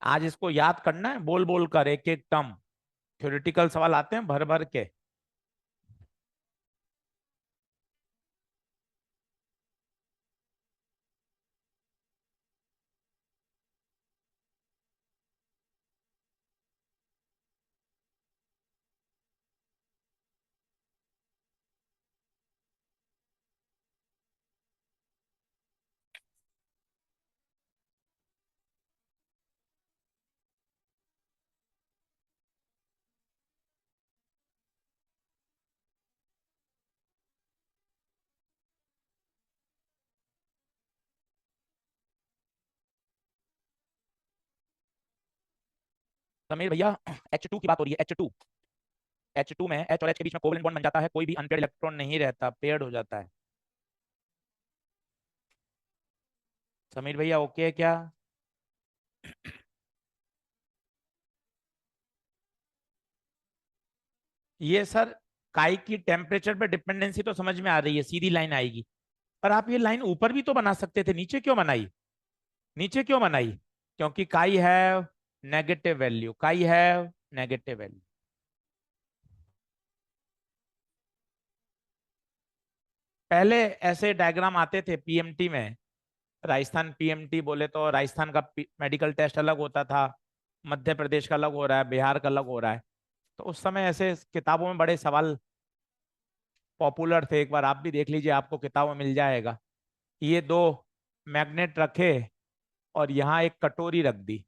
आज इसको याद करना है, बोल बोल कर एक एक टर्म। थ्योरेटिकल सवाल आते हैं भर भर के। समीर भैया, H2 की बात हो रही है, H2। H2 में H और H के बीच में कोवेलेंट बॉन्ड बन जाता है, कोई भी अनपेयर्ड इलेक्ट्रॉन नहीं रहता, पेयर्ड हो जाता है। समीर भैया ओके है क्या? ये सर काई की टेम्परेचर पे डिपेंडेंसी तो समझ में आ रही है, सीधी लाइन आएगी। पर आप ये लाइन ऊपर भी तो बना सकते थे, नीचे क्यों बनाई? नीचे क्यों बनाई? क्योंकि काई हैव नेगेटिव वैल्यू, काई हैव नेगेटिव वैल्यू। पहले ऐसे डायग्राम आते थे पीएमटी में। राजस्थान पीएमटी बोले तो राजस्थान का मेडिकल टेस्ट अलग होता था, मध्य प्रदेश का अलग हो रहा है, बिहार का अलग हो रहा है। तो उस समय ऐसे किताबों में बड़े सवाल पॉपुलर थे, एक बार आप भी देख लीजिए, आपको किताबों में मिल जाएगा। ये दो मैग्नेट रखे और यहाँ एक कटोरी रख दी,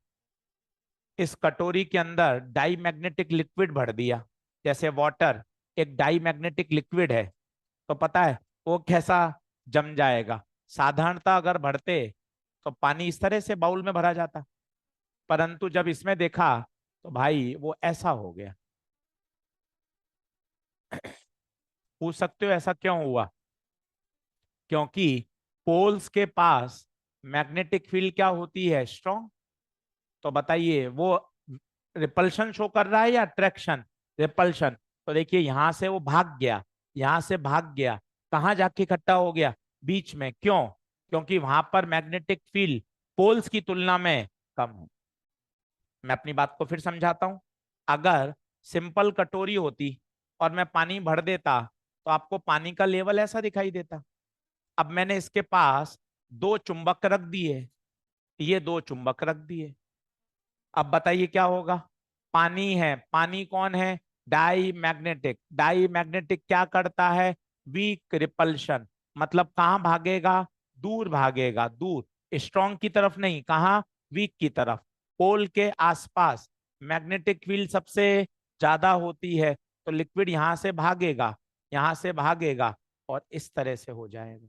इस कटोरी के अंदर डाई मैग्नेटिक लिक्विड भर दिया, जैसे वाटर एक डाई मैग्नेटिक लिक्विड है। तो पता है वो कैसा जम जाएगा? साधारणतः अगर भरते तो पानी इस तरह से बाउल में भरा जाता, परंतु जब इसमें देखा तो भाई वो ऐसा हो गया। पूछ सकते हो ऐसा क्यों हुआ? क्योंकि पोल्स के पास मैग्नेटिक फील्ड क्या होती है? स्ट्रॉन्ग। तो बताइए वो रिपल्शन शो कर रहा है या अट्रैक्शन? रिपल्शन। तो देखिए यहां से वो भाग गया, यहां से भाग गया, कहाँ जाके इकट्ठा हो गया? बीच में। क्यों? क्योंकि वहां पर मैग्नेटिक फील्ड पोल्स की तुलना में कम है। मैं अपनी बात को फिर समझाता हूं। अगर सिंपल कटोरी होती और मैं पानी भर देता तो आपको पानी का लेवल ऐसा दिखाई देता। अब मैंने इसके पास दो चुंबक रख दिए, ये दो चुंबक रख दिए। अब बताइए क्या होगा? पानी है, पानी कौन है? Die magnetic. डाई मैग्नेटिक क्या करता है? Weak repulsion. मतलब कहाँ भागेगा? दूर भागेगा, दूर, स्ट्रॉन्ग की तरफ नहीं, कहाँ? वीक की तरफ। पोल के आसपास मैग्नेटिक फील्ड सबसे ज्यादा होती है, तो लिक्विड यहां से भागेगा, यहां से भागेगा और इस तरह से हो जाएगा।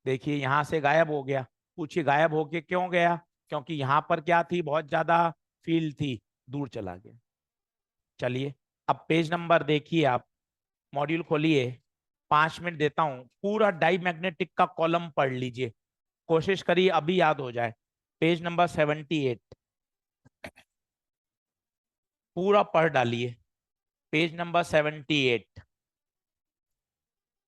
देखिए यहां से गायब हो गया। पूछिए गायब होके क्यों गया? क्योंकि यहां पर क्या थी? बहुत ज्यादा फील्ड थी, दूर चला गया। चलिए अब पेज नंबर देखिए आप, मॉड्यूल खोलिए, 5 मिनट देता हूं, पूरा डाई मैग्नेटिक का कॉलम पढ़ लीजिए, कोशिश करिए अभी याद हो जाए। पेज नंबर 78 पूरा पढ़ डालिए। पेज नंबर 78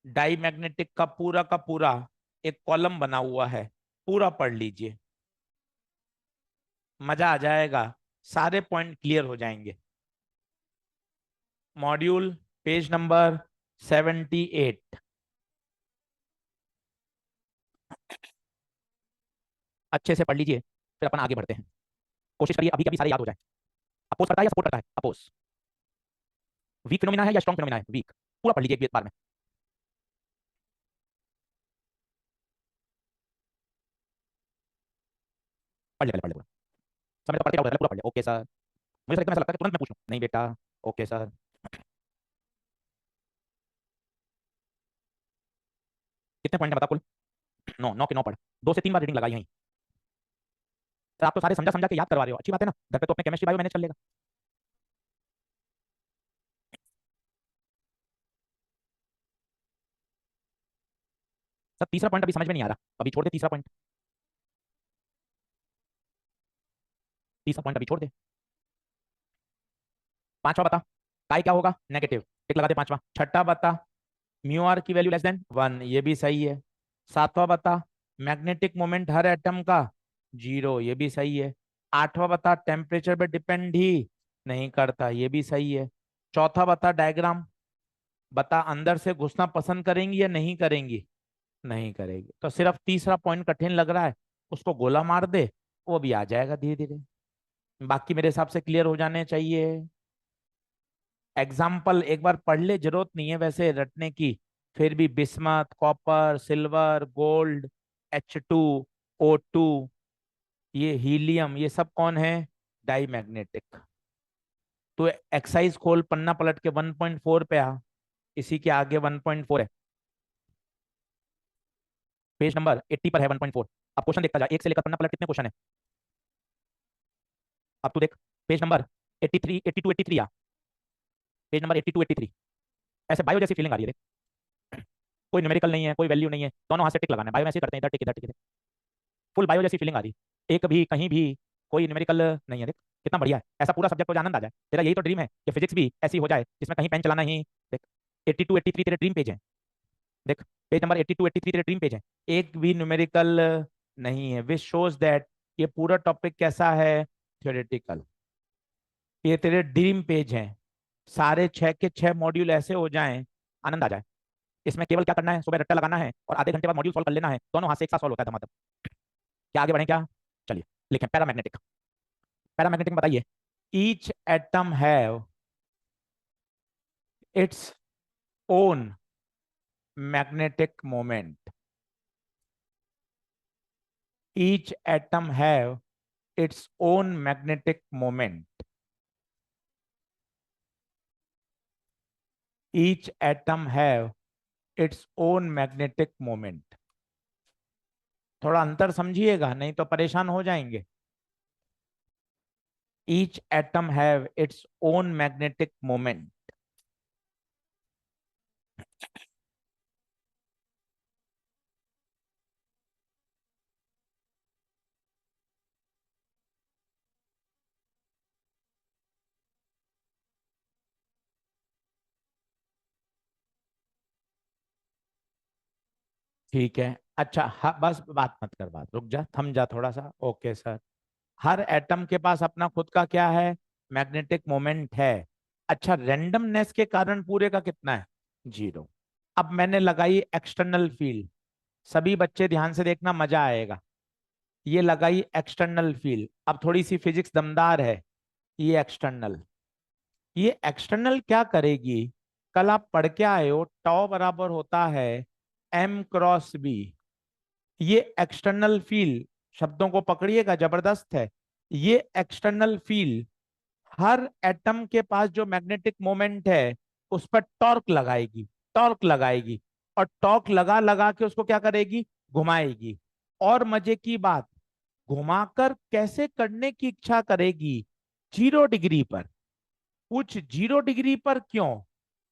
डाई मैग्नेटिक का पूरा एक कॉलम बना हुआ है, पूरा पढ़ लीजिए, मजा आ जाएगा, सारे पॉइंट क्लियर हो जाएंगे। Module page number 78। अच्छे से पढ़ लीजिए, फिर अपन आगे बढ़ते हैं। कोशिश करिए अभी कभी सारे याद हो जाए। अपोज करता है या सपोर्ट करता है? अपोज। वीक फिनोमिना है या स्ट्रॉन्ग फिनोमिना है? वीक। पूरा पढ़ लीजिए एक बार में। पढ़ ले पहले, पढ़ ले पूरा। समय तो पढ़ते क्या होता है, पूरा पढ़ ले। Okay sir. मुझे तो ऐसा लगता है कि तुरंत मैं पूछ लूं, नहीं बेटा। Okay sir. कितने पॉइंट है बता कुल? 9, 9 के 9 पढ़, 2 से 3 बार रीडिंग लगाई यहीं। सर आप तो सारे समझा समझा के याद करवा रहे हो, अच्छी बात है ना, घर पे तो अपने केमिस्ट्री बायो मैनेज कर लेगा। सर तीसरा पॉइंट अभी समझ में नहीं आ रहा, अभी छोड़ दे तीसरा पॉइंट, तीसरा पॉइंट अभी छोड़ दे। पांचवा बता, काई क्या होगा? नेगेटिव, टिक लगा दे पांचवा। छठा बता, म्यू आर की वैल्यू लेस देन 1, ये भी सही है। सातवां बता, मैग्नेटिक मोमेंट हर एटम का 0, ये भी सही है। आठवां बता, टेम्परेचर पे डिपेंड ही नहीं करता, ये भी सही है। चौथा बता, डायग्राम बता, अंदर से घुसना पसंद करेंगी या नहीं करेंगी? नहीं करेगी। तो सिर्फ तीसरा पॉइंट कठिन लग रहा है, उसको गोला मार दे, वो भी आ जाएगा धीरे धीरे। बाकी मेरे हिसाब से क्लियर हो जाने चाहिए। एग्जाम्पल एक बार पढ़ ले, जरूरत नहीं है वैसे रटने की। फिर भी bismuth, copper, silver, gold, H2O2, ये हीलियम, ये सब कौन है? Die magnetic. तो एक्साइज खोल, पन्ना पलट के 1.4 पे आ, इसी के आगे 1.4 है, पेज नंबर 80 पर है 1.4। अब क्वेश्चन देखता जा, एक से लेकर पन्ना पलट कितने क्वेश्चन है, अब तू देख। पेज नंबर 83, 82, 83 आ, पेज नंबर 82, 83। ऐसे बायो जैसी फीलिंग आ रही है देख। कोई न्यूमेरिकल नहीं है, कोई वैल्यू नहीं है, दोनों हाथ से टिक लगाना है, बायो में ऐसे करते हैं, इधर टिक इधर टिक इधर। फुल बायो जैसी फीलिंग आ रही है, एक भी कहीं भी कोई न्यूमेरिकल नहीं है देख। कितना बढ़िया है, ऐसा पूरा सब्जेक्ट हो जाए, आनंद आ जाए। तेरा यही तो ड्रीम है कि फिजिक्स भी ऐसी हो जाए जिसमें कहीं पेन चलाना ही। देख 82, 83 तेरे ड्रीम पेज है, देख पेज नंबर 82, 83 तेरे ड्रीम पेज है, एक भी न्यूमेरिकल नहीं है, विच शोज दैट ये पूरा टॉपिक कैसा है? थ्योरेटिकल। ये तेरे ड्रीम पेज हैं, सारे 6 के 6 मॉड्यूल ऐसे हो जाएं, आनंद आ जाए। इसमें केवल क्या करना है, सुबह रट्टा लगाना है और आधे घंटे बाद मॉड्यूल सॉल्व कर लेना है, दोनों हाथ से एक साथ सॉल्व होता है धमाधम। क्या आगे बढ़े क्या? चलिए लिखें पैरामैग्नेटिक। पैरामैग्नेटिक में बताइए, each atom have its own magnetic moment. Each atom have its own magnetic moment. Each atom have its own magnetic moment. थोड़ा अंतर समझिएगा, नहीं तो परेशान हो जाएंगे। Each atom have its own magnetic moment. ठीक है, अच्छा हाँ, बस बात मत कर, बात रुक जा, थम जा थोड़ा सा। ओके सर, हर एटम के पास अपना खुद का क्या है? मैग्नेटिक मोमेंट है। अच्छा, रेंडमनेस के कारण पूरे का कितना है? 0। अब मैंने लगाई एक्सटर्नल फील्ड, सभी बच्चे ध्यान से देखना, मजा आएगा। ये लगाई एक्सटर्नल फील्ड, अब थोड़ी सी फिजिक्स दमदार है। ये एक्सटर्नल क्या करेगी? कल आप पढ़ के आए हो, टॉ बराबर होता है M×B। ये एक्सटर्नल फील्ड, शब्दों को पकड़िएगा, जबरदस्त है। ये एक्सटर्नल फील्ड हर एटम के पास जो मैग्नेटिक मोमेंट है उस पर टॉर्क लगाएगी, टॉर्क लगाएगी, और टॉर्क लगा लगा के उसको क्या करेगी? घुमाएगी। और मजे की बात, घुमाकर कैसे करने की इच्छा करेगी? 0 डिग्री पर। पूछ 0 डिग्री पर क्यों?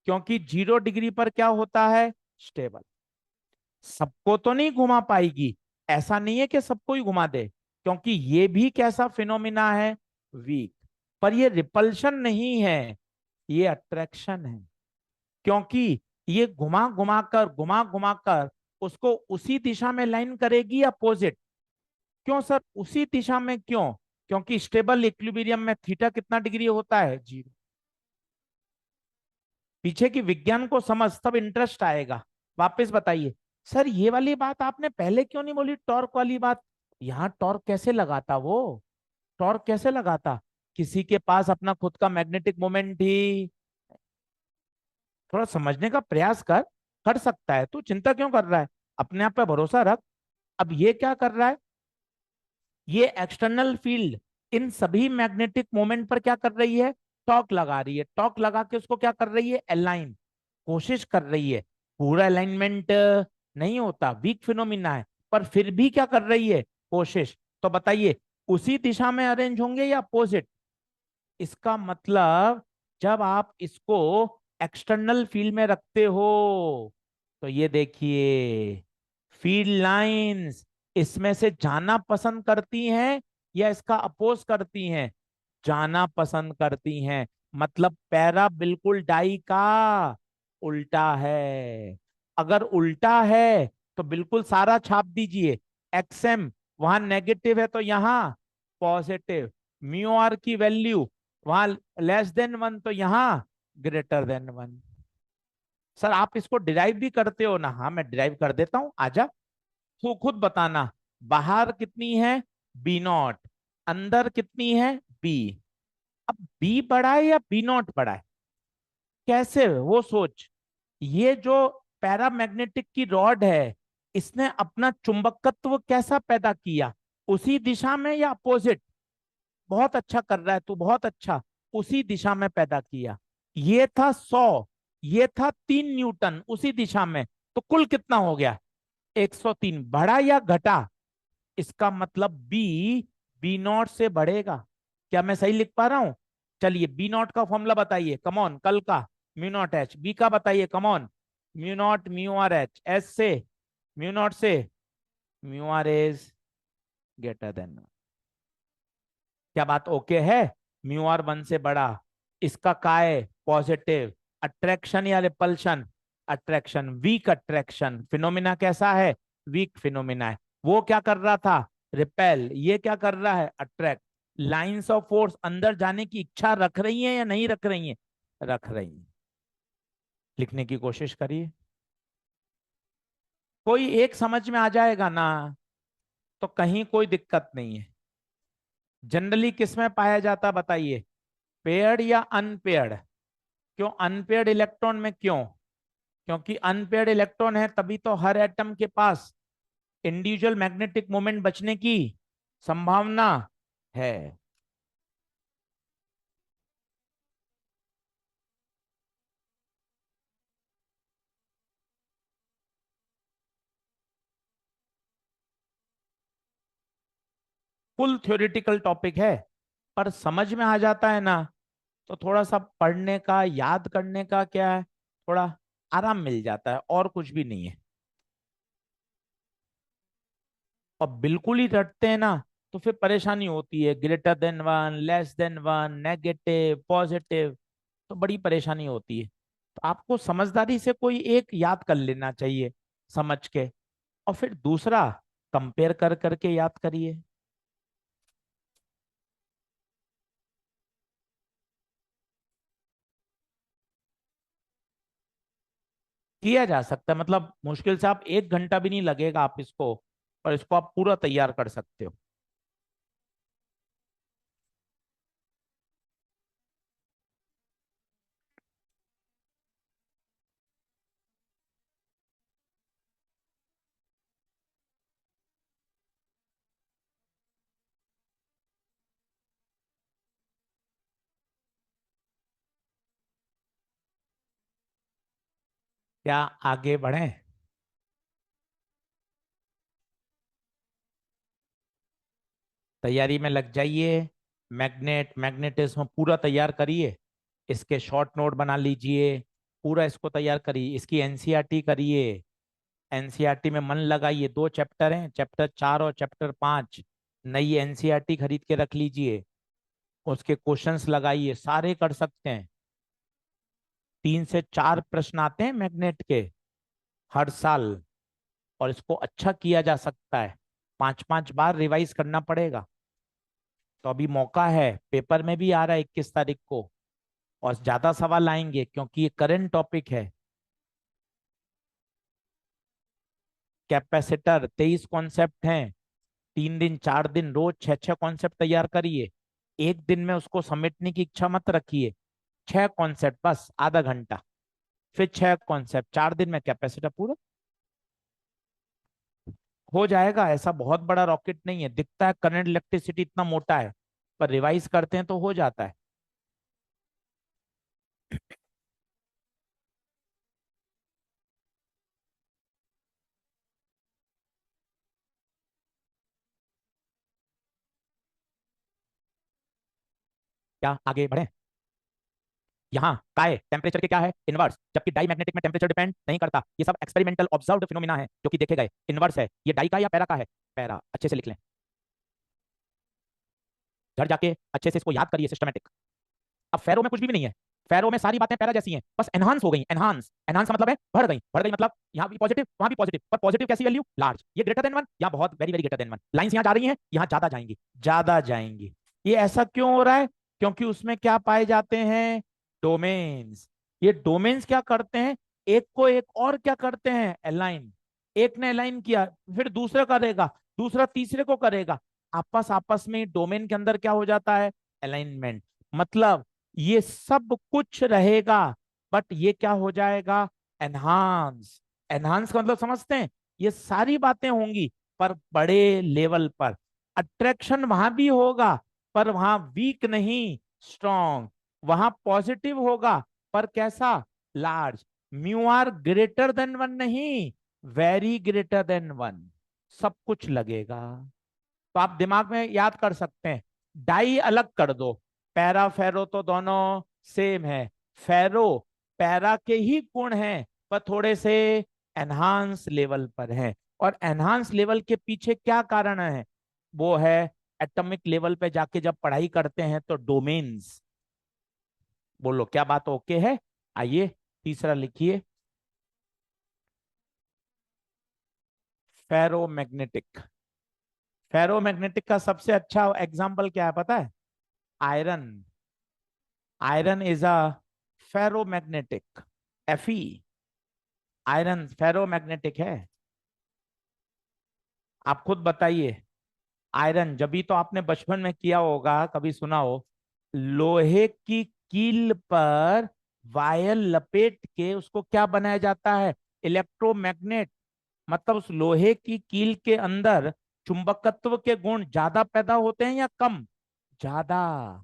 क्योंकि 0 डिग्री पर क्या होता है? स्टेबल। सबको तो नहीं घुमा पाएगी, ऐसा नहीं है कि सबको ही घुमा दे, क्योंकि ये भी कैसा फिनोमिना है? वीक। पर ये रिपल्शन नहीं है, ये अट्रैक्शन है। क्योंकि ये घुमा घुमा कर उसको उसी दिशा में लाइन करेगी, अपोजिट। क्यों सर उसी दिशा में क्यों? क्योंकि स्टेबल इक्विलिब्रियम में थीटा कितना डिग्री होता है? 0। पीछे की विज्ञान को समझ, तब इंटरेस्ट आएगा। वापस बताइए, सर ये वाली बात आपने पहले क्यों नहीं बोली, टॉर्क वाली बात? यहाँ टॉर्क कैसे लगाता वो? टॉर्क कैसे लगाता? किसी के पास अपना खुद का मैग्नेटिक मोमेंट ही। थोड़ा समझने का प्रयास कर, कर सकता है तू, चिंता क्यों कर रहा है? अपने आप पे भरोसा रख। अब ये क्या कर रहा है? ये एक्सटर्नल फील्ड इन सभी मैग्नेटिक मोमेंट पर क्या कर रही है? टॉर्क लगा रही है, टॉर्क लगा के उसको क्या कर रही है? अलाइन, कोशिश कर रही है। पूरा अलाइनमेंट नहीं होता, वीक फिनोमिना है। पर फिर भी क्या कर रही है, कोशिश। तो बताइए, उसी दिशा में अरेंज होंगे या अपोजिट? इसका मतलब जब आप इसको एक्सटर्नल फील्ड में रखते हो, तो ये देखिए, फील्ड लाइंस इसमें से जाना पसंद करती हैं या इसका अपोज करती हैं? जाना पसंद करती हैं। मतलब पैरा बिल्कुल डाई का उल्टा है। अगर उल्टा है तो बिल्कुल सारा छाप दीजिए। एक्सएम वहां नेगेटिव है तो यहां पॉजिटिव। म्यू आर की वैल्यू वहां लेस देन वन तो यहां ग्रेटर देन वन। सर आप इसको डिराइव भी करते हो ना? हाँ मैं डिराइव कर देता हूं, आजा। तो खुद बताना, बाहर कितनी है बी नॉट, अंदर कितनी है बी। अब बी बड़ा है या बी नॉट बड़ा है, कैसे वो सोच। ये जो पैरामैग्नेटिक की रॉड है, इसने अपना चुंबकत्व कैसा पैदा किया, उसी दिशा में या अपोजिट? बहुत अच्छा कर रहा है तू, बहुत अच्छा। उसी दिशा में पैदा किया। ये था 100, ये था 3 न्यूटन उसी दिशा में। तो कुल कितना हो गया, 103। बढ़ा या घटा? इसका मतलब बी बी नॉट से बढ़ेगा। क्या मैं सही लिख पा रहा हूं? चलिए बी नॉट का फॉर्मूला बताइए, कमॉन, कल का। म्यू नॉट एच, बी का बताइए, come on. Mu naught mu R H, S से, म्यू नॉट से, mu R is greater than. क्या बात ओके है? म्यू आर वन से बड़ा। इसका काय पॉजिटिव। अट्रैक्शन या repulsion? Attraction, weak attraction. Phenomena कैसा है, वीक फिनोमिना है। वो क्या कर रहा था, रिपेल। ये क्या कर रहा है, अट्रैक्ट। लाइंस ऑफ फोर्स अंदर जाने की इच्छा रख रही है या नहीं रख रही है? रख रही है। लिखने की कोशिश करिए, कोई एक समझ में आ जाएगा ना, तो कहीं कोई दिक्कत नहीं है। जनरली किस में पाया जाता बताइए, पेयर्ड या अनपेयर्ड? क्यों अनपेयर्ड इलेक्ट्रॉन में, क्यों? क्योंकि अनपेयर्ड इलेक्ट्रॉन है तभी तो हर एटम के पास इंडिविजुअल मैग्नेटिक मोमेंट बचने की संभावना है। फुल थ्योरेटिकल टॉपिक है, पर समझ में आ जाता है ना, तो थोड़ा सा पढ़ने का, याद करने का क्या है, थोड़ा आराम मिल जाता है, और कुछ भी नहीं है। और बिल्कुल ही रटते हैं ना, तो फिर परेशानी होती है, greater than one, less than one, negative, positive, तो बड़ी परेशानी होती है। तो आपको समझदारी से कोई एक याद कर लेना चाहिए, समझ के। और फिर दूसरा कंपेयर कर करके याद करिए। किया जा सकता है, मतलब मुश्किल से आप 1 घंटा भी नहीं लगेगा आप इसको, और इसको आप पूरा तैयार कर सकते हो। क्या आगे बढ़े? तैयारी में लग जाइए। मैग्नेटिज्म पूरा तैयार करिए। इसके शॉर्ट नोट बना लीजिए। पूरा इसको तैयार करिए, इसकी एनसीईआरटी करिए। एनसीईआरटी में मन लगाइए, 2 चैप्टर हैं, चैप्टर 4 और चैप्टर 5। नई एनसीईआरटी खरीद के रख लीजिए। उसके क्वेश्चंस लगाइए, सारे कर सकते हैं। 3 से 4 प्रश्न आते हैं मैग्नेट के हर साल, और इसको अच्छा किया जा सकता है। 5 5 बार रिवाइज करना पड़ेगा। तो अभी मौका है, पेपर में भी आ रहा है 21 तारीख को, और ज्यादा सवाल आएंगे क्योंकि ये करंट टॉपिक है। कैपेसिटर 23 कॉन्सेप्ट हैं। 3 दिन 4 दिन रोज 6 6 कॉन्सेप्ट तैयार करिए। एक दिन में उसको समेटने की इच्छा मत रखिए। 6 कॉन्सेप्ट बस, आधा घंटा। फिर 6 कॉन्सेप्ट, 4 दिन में कैपेसिटर पूरा हो जाएगा। ऐसा बहुत बड़ा रॉकेट नहीं है, दिखता है करंट इलेक्ट्रिसिटी इतना मोटा है, पर रिवाइज करते हैं तो हो जाता है। क्या आगे बढ़े? यहाँ काय टेम्परेचर के क्या है, इनवर्स, जबकि डाई मैग्नेटिक में टेम्परेचर डिपेंड नहीं करता। ये सब एक्सपेरिमेंटल ऑब्जर्व्ड फिनोमिना है जो कि देखे गए। इनवर्स है ये डाई का या पैरा का है? पैरा। अच्छे से लिख लें, घर जाके अच्छे से इसको याद करिए सिस्टमेटिक। अब फेरो में कुछ भी नहीं है, फेरो में सारी बातें पैरा जैसी हैं, बस एनहांस हो गई। एनहांस, एनहांस का मतलब है बढ़ गई। बढ़ गई मतलब यहाँ भी पॉजिटिव वहां भी पॉजिटिव, पर पॉजिटिव कैसी वैल्यू? लार्ज। ये ग्रेटर देन वन, यहाँ बहुत very very greater than one. Lines यहाँ जा रही हैं, यहाँ ज्यादा जाएंगी, ज्यादा जाएंगी। ये ऐसा क्यों हो रहा है? क्योंकि उसमें क्या पाए जाते हैं? डोमेन्स। ये डोमेन्स क्या करते हैं? एक को एक और क्या करते हैं? अलाइन। एक ने अलाइन किया, फिर दूसरा करेगा, दूसरा तीसरे को करेगा। आपस आपस में डोमेन के अंदर क्या हो जाता है? अलाइनमेंट। मतलब ये सब कुछ रहेगा, बट ये क्या हो जाएगा? एनहांस। एनहांस का मतलब समझते हैं? ये सारी बातें होंगी पर बड़े लेवल पर। अट्रैक्शन वहां भी होगा पर वहां वीक नहीं, स्ट्रॉन्ग। वहां पॉजिटिव होगा पर कैसा? Large. Mu R greater than one नहीं, वेरी ग्रेटर देन वन। सब कुछ लगेगा। तो आप दिमाग में याद कर सकते हैं, डाई अलग कर दो, पैरा फेरो तो दोनों सेम है। फेरो पैरा के ही गुण हैं पर थोड़े से एनहांस लेवल पर हैं। और एनहांस लेवल के पीछे क्या कारण है? वो है एटॉमिक लेवल पे जाके जब पढ़ाई करते हैं तो डोमेन्स। बोलो क्या बात ओके है? आइए तीसरा लिखिए, फेरोमैग्नेटिक। फेरोमैग्नेटिक का सबसे अच्छा एग्जाम्पल क्या है पता है? Iron. Iron is a ferromagnetic. Fe। Iron ferromagnetic है। आप खुद बताइए। आयरन, जब भी तो आपने बचपन में किया होगा, कभी सुना हो, लोहे की कील पर वायर लपेट के उसको क्या बनाया जाता है? इलेक्ट्रोमैग्नेट। मतलब उस लोहे की कील के अंदर चुंबकत्व के गुण ज्यादा पैदा होते हैं या कम? ज्यादा।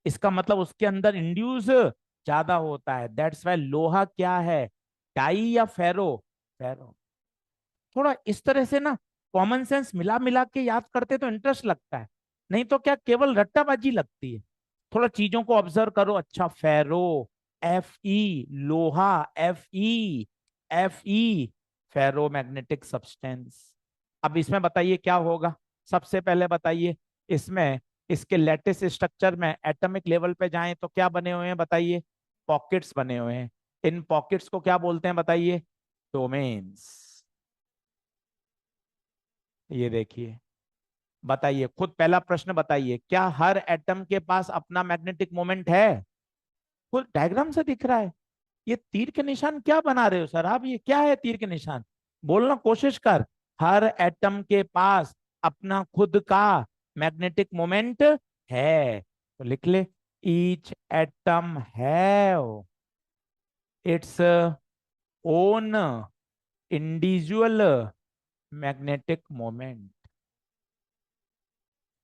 इसका मतलब उसके अंदर इंड्यूस ज्यादा होता है। दैट्स वाई लोहा क्या है? डाई या फेरो? फेरो। थोड़ा इस तरह से ना कॉमन सेंस मिला मिला के याद करते तो इंटरेस्ट लगता है, नहीं तो क्या केवल रट्टाबाजी लगती है। थोड़ा चीजों को ऑब्जर्व करो। अच्छा, फेरो, एफ ई, लोहा, एफ ई, एफ ई, फेरो मैग्नेटिक सब्सटेंस। अब इसमें बताइए क्या होगा? सबसे पहले बताइए, इसमें इसके लेटिस स्ट्रक्चर में एटॉमिक लेवल पे जाएं तो क्या बने हुए हैं बताइए? पॉकेट्स बने हुए हैं। इन पॉकेट्स को क्या बोलते हैं बताइए? डोमेन्स। ये देखिए, बताइए खुद, पहला प्रश्न बताइए, क्या हर एटम के पास अपना मैग्नेटिक मोमेंट है? खुद डायग्राम से दिख रहा है। ये तीर के निशान क्या बना रहे हो सर आप? ये क्या है तीर के निशान? बोलना कोशिश कर। हर एटम के पास अपना खुद का मैग्नेटिक मोमेंट है, तो लिख ले, each atom have its own individual magnetic moment.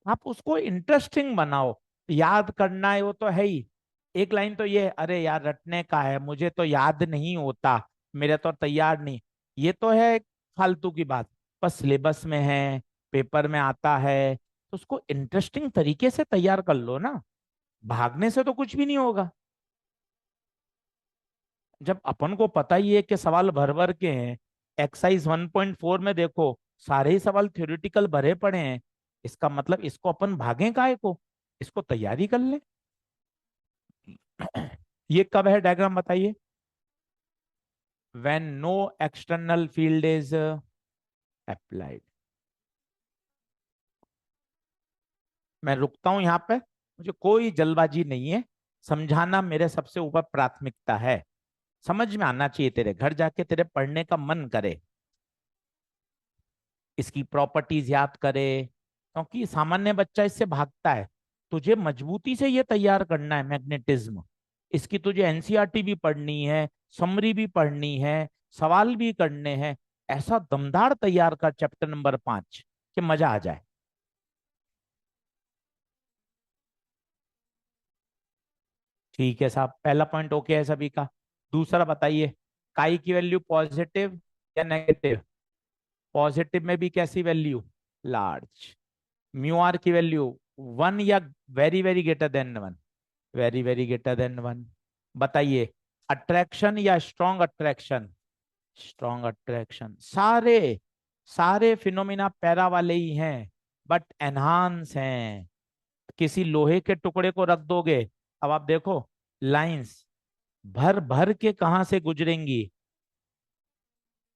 आप उसको इंटरेस्टिंग बनाओ। याद करना है वो तो है ही। एक लाइन तो ये, अरे यार रटने का है, मुझे तो याद नहीं होता, मेरे तो तैयार नहीं। ये तो है फालतू की बात। बस सिलेबस में है, पेपर में आता है, तो उसको इंटरेस्टिंग तरीके से तैयार कर लो ना। भागने से तो कुछ भी नहीं होगा। जब अपन को पता ही है कि सवाल भर भर के हैं, एक्सरसाइज 1.4 में देखो सारे ही सवाल थ्योरेटिकल भरे पड़े हैं, इसका मतलब इसको अपन भागें काहे को? इसको तैयारी कर ले। ये कब है डायग्राम बताइए? When no external field is applied. मैं रुकता हूं यहाँ पे, मुझे कोई जल्दबाजी नहीं है, समझाना मेरे सबसे ऊपर प्राथमिकता है। समझ में आना चाहिए, तेरे घर जाके तेरे पढ़ने का मन करे, इसकी प्रॉपर्टीज याद करे, क्योंकि सामान्य बच्चा इससे भागता है। तुझे मजबूती से ये तैयार करना है मैग्नेटिज्म। इसकी तुझे एनसीईआरटी भी पढ़नी है, समरी भी पढ़नी है, सवाल भी करने हैं। ऐसा दमदार तैयार कर चैप्टर नंबर 5 कि मजा आ जाए। ठीक है साहब, पहला पॉइंट ओके है सभी का। दूसरा बताइए, काई की वैल्यू पॉजिटिव या नेगेटिव? पॉजिटिव में भी कैसी वैल्यू? लार्ज। म्यू आर की वैल्यू 1 या very very greater then 1? Very very greater than one. बताइए, अट्रैक्शन या स्ट्रॉन्ग अट्रैक्शन? Strong attraction. सारे सारे फिनोमिना पैरा वाले ही हैं, बट एनहांस हैं। किसी लोहे के टुकड़े को रख दोगे, अब आप देखो, लाइंस भर भर के कहां से गुजरेंगी?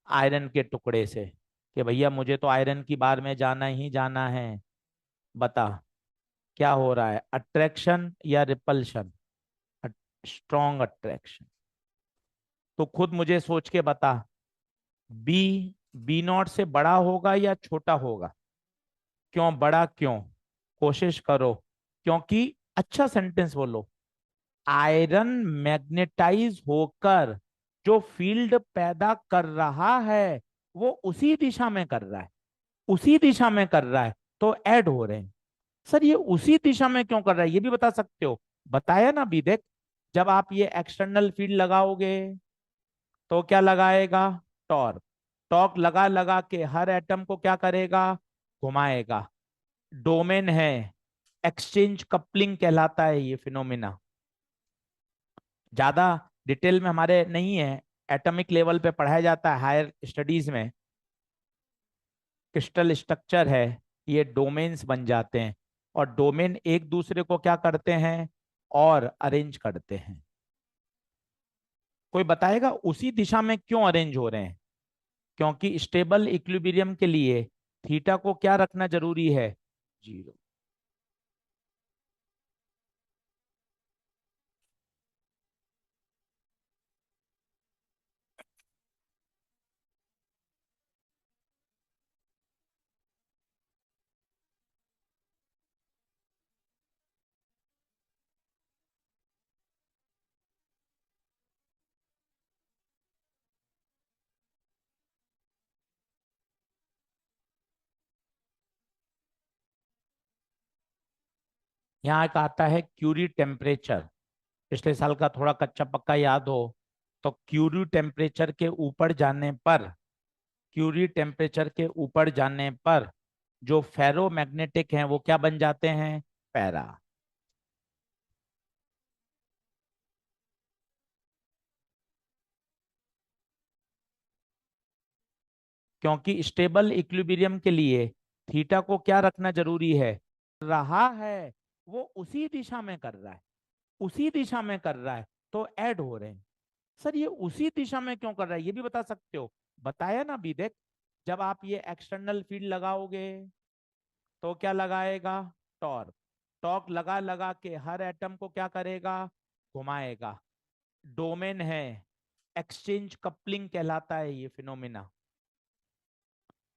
आयरन के टुकड़े से, कि भैया मुझे तो आयरन की बार में जाना ही जाना है। बता, क्या हो रहा है, अट्रैक्शन या रिपल्शन? Strong attraction. तो खुद मुझे सोच के बता, बी बी नॉट से बड़ा होगा या छोटा होगा? क्यों बड़ा, क्यों? कोशिश करो, क्योंकि अच्छा सेंटेंस बोलो। आयरन मैग्नेटाइज होकर जो फील्ड पैदा कर रहा है, वो उसी दिशा में कर रहा है, उसी दिशा में कर रहा है, तो ऐड हो रहे हैं। सर ये उसी दिशा में क्यों कर रहा है, ये भी बता सकते हो? बताया ना भी, देख, जब आप ये एक्सटर्नल फील्ड लगाओगे तो क्या लगाएगा? टॉर्क। टॉर्क लगा लगा के हर एटम को क्या करेगा? घुमाएगा। डोमेन है, एक्सचेंज कपलिंग कहलाता है ये फिनोमिना। ज्यादा डिटेल में हमारे नहीं है, एटॉमिक लेवल पे पढ़ाया जाता है हायर स्टडीज में। क्रिस्टल स्ट्रक्चर है, ये डोमेन्स बन जाते हैं, और डोमेन एक दूसरे को क्या करते हैं? और अरेंज करते हैं। कोई बताएगा उसी दिशा में क्यों अरेंज हो रहे हैं? क्योंकि स्टेबल इक्विलिब्रियम के लिए थीटा को क्या रखना जरूरी है? जीरो। यहाँ एक आता है क्यूरी टेम्परेचर। पिछले साल का थोड़ा कच्चा पक्का याद हो तो, क्यूरी टेम्परेचर के ऊपर जाने पर, क्यूरी टेम्परेचर के ऊपर जाने पर जो फेरोमैग्नेटिक हैं वो क्या बन जाते हैं? पैरा। क्योंकि स्टेबल इक्विलिब्रियम के लिए थीटा को क्या रखना जरूरी है? रहा है, वो उसी दिशा में कर रहा है, उसी दिशा में कर रहा है, तो ऐड हो रहे हैं। सर ये उसी दिशा में क्यों कर रहा है, ये भी बता सकते हो? बताया ना भी, देख, जब आप ये एक्सटर्नल फील्ड लगाओगे तो क्या लगाएगा? टॉर्क। टॉर्क लगा लगा के हर एटम को क्या करेगा? घुमाएगा। डोमेन है, एक्सचेंज कपलिंग कहलाता है ये फिनोमिना।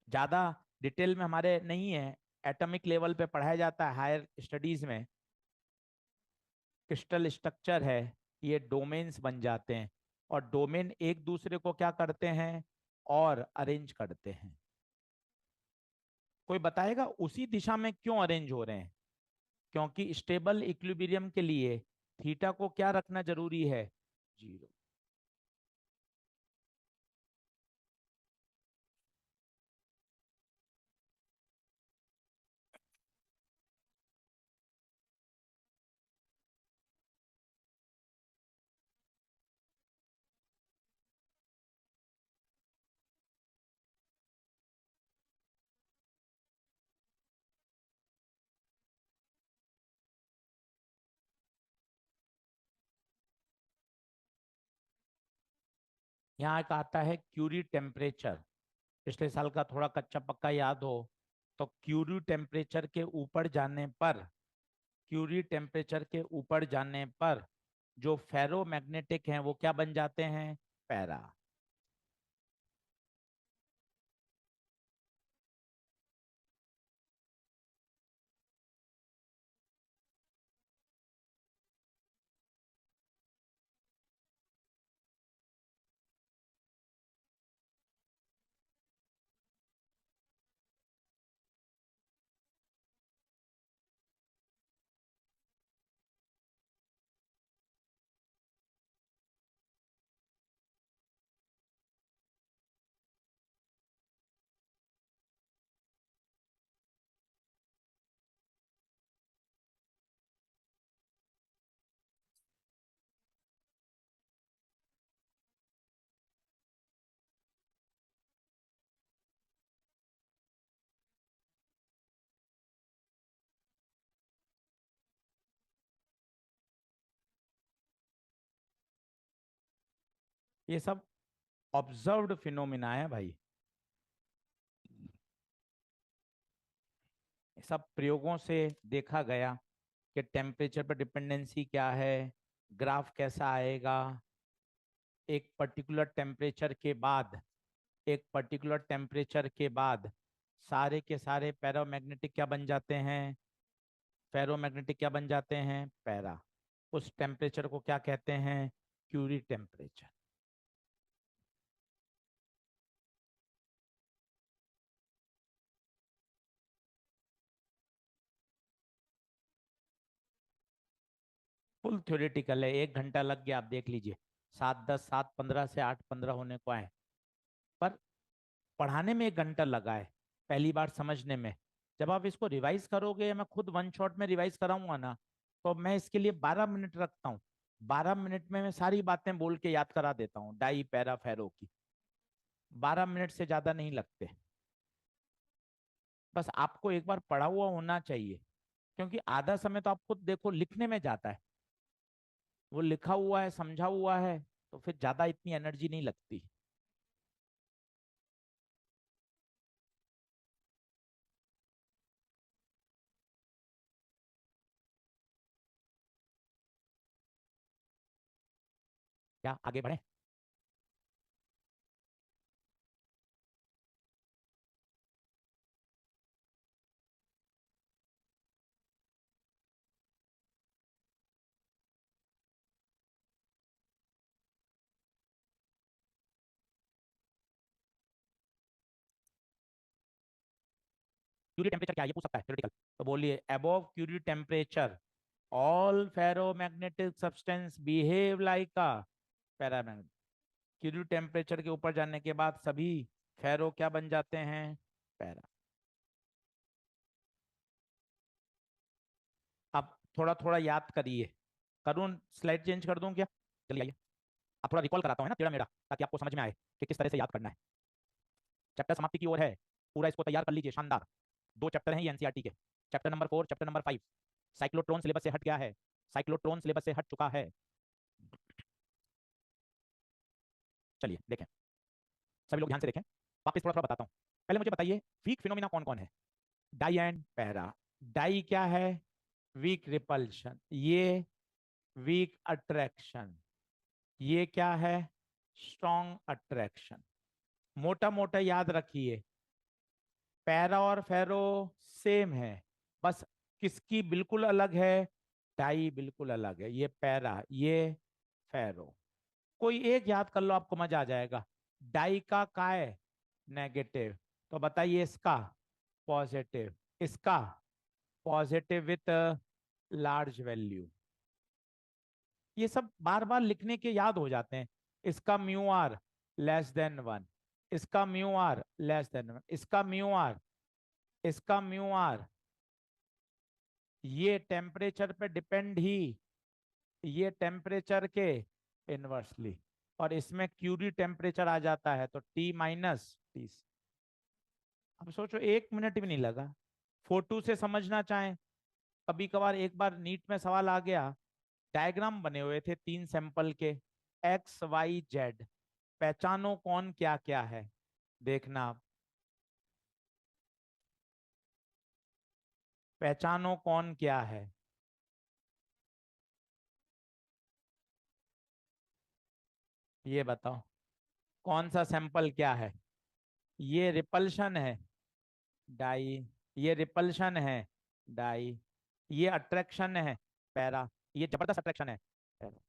ज्यादा डिटेल में हमारे नहीं है, एटॉमिक लेवल पे पढ़ाया जाता है हायर स्टडीज में। क्रिस्टल स्ट्रक्चर है, ये डोमेन्स बन जाते हैं, और डोमेन एक दूसरे को क्या करते हैं? और अरेंज करते हैं। कोई बताएगा उसी दिशा में क्यों अरेंज हो रहे हैं? क्योंकि स्टेबल इक्विलिब्रियम के लिए थीटा को क्या रखना जरूरी है? जीरो। यहाँ एक आता है क्यूरी टेम्परेचर। पिछले साल का थोड़ा कच्चा पक्का याद हो तो, क्यूरी टेम्परेचर के ऊपर जाने पर, क्यूरी टेम्परेचर के ऊपर जाने पर जो फेरोमैग्नेटिक हैं वो क्या बन जाते हैं? पैरा। ये सब ऑब्जर्व्ड फिनोमिना है भाई। ये सब प्रयोगों से देखा गया कि टेम्परेचर पर डिपेंडेंसी क्या है, ग्राफ कैसा आएगा, एक पर्टिकुलर टेम्परेचर के बाद, एक पर्टिकुलर टेम्परेचर के बाद सारे के सारे पैरामैग्नेटिक क्या बन जाते हैं, फेरोमैग्नेटिक क्या बन जाते हैं, पैरा। उस टेम्परेचर को क्या कहते हैं, क्यूरी टेम्परेचर। फुल थ्योरेटिकल है, 1 घंटा लग गया, आप देख लीजिए। 7:10, 7:15 से 8:15 होने को आए, पर पढ़ाने में 1 घंटा लगा है, पहली बार समझने में। जब आप इसको रिवाइज करोगे, मैं खुद वन शॉट में रिवाइज कराऊंगा ना, तो मैं इसके लिए 12 मिनट रखता हूँ। 12 मिनट में मैं सारी बातें बोल के याद करा देता हूँ डाई पैरा फेरो की। 12 मिनट से ज्यादा नहीं लगते। बस आपको एक बार पढ़ा हुआ होना चाहिए, क्योंकि आधा समय तो आप खुद देखो लिखने में जाता है। वो लिखा हुआ है, समझा हुआ है, तो फिर ज्यादा इतनी एनर्जी नहीं लगती। क्या आगे बढ़े? क्यूरी टेम्परेचर क्या है, ये पूछ सकता है थ्योरेटिकल। तो बोलिए, above Curie temperature all ferromagnetic substance behave like a paramagnet. Curie temperature के ऊपर जाने के बाद सभी फेरो क्या बन जाते हैं, पैरा। अब थोड़ा थोड़ा याद करिए। करूँ स्लाइड चेंज कर दूं क्या? चलिए आइए, आप थोड़ा रिकॉल कराता हूँ, है ना, टेढ़ा मेढ़ा, ताकि आपको समझ में आए कि किस तरह से याद करना है। चैप्टर समाप्ति की ओर है, पूरा इसको तैयार कर लीजिए, शानदार। 2 चैप्टर हैं ये एनसीईआरटी के। Chapter number 4, chapter number 5। Cyclotron syllabus से हट गया है, साइक्लोट्रॉन सिलेबस से हट चुका है। चलिए देखें, सभी लोग ध्यान से देखें। वापस थोड़ा थोड़ा बताता हूँ। पहले मुझे बताइए, वीक फिनोमिना कौन कौन है? Die and para. डाई क्या है? Weak repulsion. ये वीक अट्रैक्शन। ये क्या है? Strong attraction. मोटा मोटा याद रखिए, पैरा और फेरो सेम है, बस किसकी बिल्कुल अलग है, डाई बिल्कुल अलग है। ये पैरा, ये फेरो। कोई एक याद कर लो, आपको मजा आ जाएगा। डाई का है, नेगेटिव। तो बताइए इसका, पॉजिटिव। इसका पॉजिटिव विथ लार्ज वैल्यू। ये सब बार बार लिखने के याद हो जाते हैं। इसका म्यू आर <<1, इसका म्यू आर <<1, इसका म्यू आर, इसका म्यू आर। ये टेम्परेचर पे डिपेंड ही, ये टेम्परेचर के इनवर्सली। और इसमें क्यूरी टेम्परेचर आ जाता है, तो T-T। अब सोचो, 1 मिनट भी नहीं लगा। फोटो से समझना चाहें, कभी कभार एक बार नीट में सवाल आ गया, डायग्राम बने हुए थे 3 सैंपल के, XYZ, पहचानो कौन क्या क्या है। देखना आप, पहचानो कौन क्या है। ये बताओ, कौन सा सैंपल क्या है? ये रिपल्शन है, डाई। ये रिपल्शन है, डाई। ये अट्रैक्शन है, पैरा। ये जबरदस्त अट्रैक्शन है, पैरा।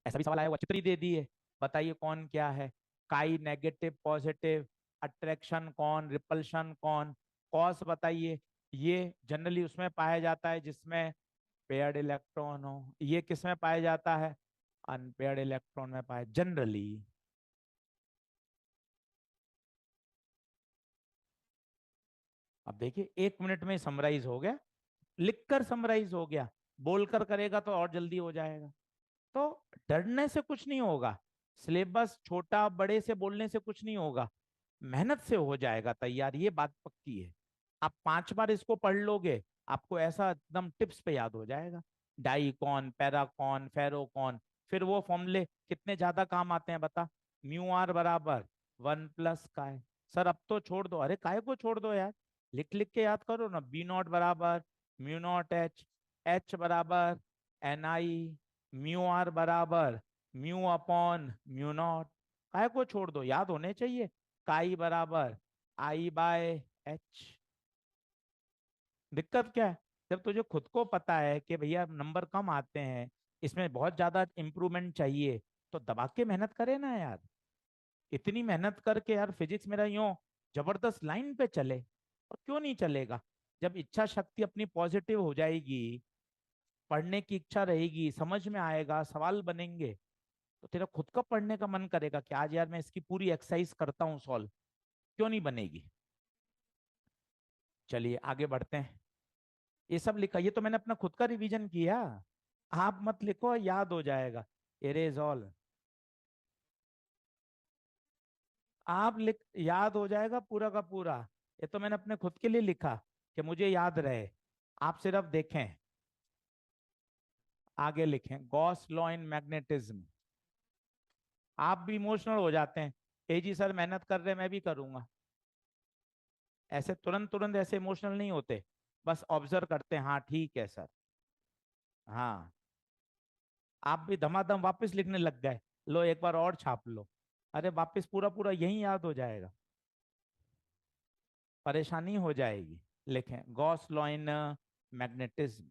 ऐसा भी सवाल आया हुआ, चित्र ही दे दिए, बताइए कौन क्या है। काई नेगेटिव पॉजिटिव, अट्रैक्शन कौन, रिपल्शन कौन, कॉस बताइए। ये जनरली उसमें पाया जाता है जिसमें पेयर्ड इलेक्ट्रॉन हो। ये किस में पाया जाता है? अनपेयर्ड इलेक्ट्रॉन में पाया जनरली। अब देखिए, 1 मिनट में समराइज हो गया, लिखकर समराइज हो गया। बोलकर करेगा तो और जल्दी हो जाएगा। तो डरने से कुछ नहीं होगा, सिलेबस छोटा बड़े से बोलने से कुछ नहीं होगा, मेहनत से हो जाएगा तैयार, ये बात पक्की है। आप 5 बार इसको पढ़ लोगे, आपको ऐसा एकदम टिप्स पे याद हो जाएगा। डाई कौन, पैरा कौन, फेरो कौन। फिर वो फॉर्मूले कितने ज्यादा काम आते हैं बता। म्यू आर बराबर 1 + काय। सर अब तो छोड़ दो, अरे काय को छोड़ दो यार, लिख लिख के याद करो ना। बी नॉट बराबर म्यू नॉट एच, एच बराबर एन आई, म्यू आर बराबर म्यू अपॉन म्यू नॉट। काय को छोड़ दो, याद होने चाहिए। काई बराबर आई बाय एच। दिक्कत क्या है? जब तुझे खुद को पता है कि भैया नंबर कम आते हैं, इसमें बहुत ज्यादा इंप्रूवमेंट चाहिए, तो दबा के मेहनत करे ना यार। इतनी मेहनत करके यार फिजिक्स मेरा यूं जबरदस्त लाइन पे चले, और क्यों नहीं चलेगा? जब इच्छा शक्ति अपनी पॉजिटिव हो जाएगी, पढ़ने की इच्छा रहेगी, समझ में आएगा, सवाल बनेंगे, तो तेरा खुद का पढ़ने का मन करेगा कि आज यार मैं इसकी पूरी एक्सरसाइज करता हूँ सॉल्व। क्यों नहीं बनेगी? चलिए आगे बढ़ते हैं। ये सब लिखा, ये तो मैंने अपना खुद का रिवीजन किया। आप मत लिखो, याद हो जाएगा। Erase all. आप लिख, याद हो जाएगा पूरा का पूरा। ये तो मैंने अपने खुद के लिए लिखा कि मुझे याद रहे। आप सिर्फ देखें, आगे लिखें गॉस लॉ इन मैग्नेटिज्म। आप भी इमोशनल हो जाते हैं, ए जी सर मेहनत कर रहे हैं, मैं भी करूंगा। ऐसे तुरंत तुरंत ऐसे इमोशनल नहीं होते, बस ऑब्जर्व करते हैं, हाँ ठीक है सर। हाँ, आप भी धमाधम वापस लिखने लग गए। लो एक बार और छाप लो। अरे वापस पूरा पूरा यही याद हो जाएगा, परेशानी हो जाएगी। लिखें गॉस लॉ इन मैग्नेटिज्म।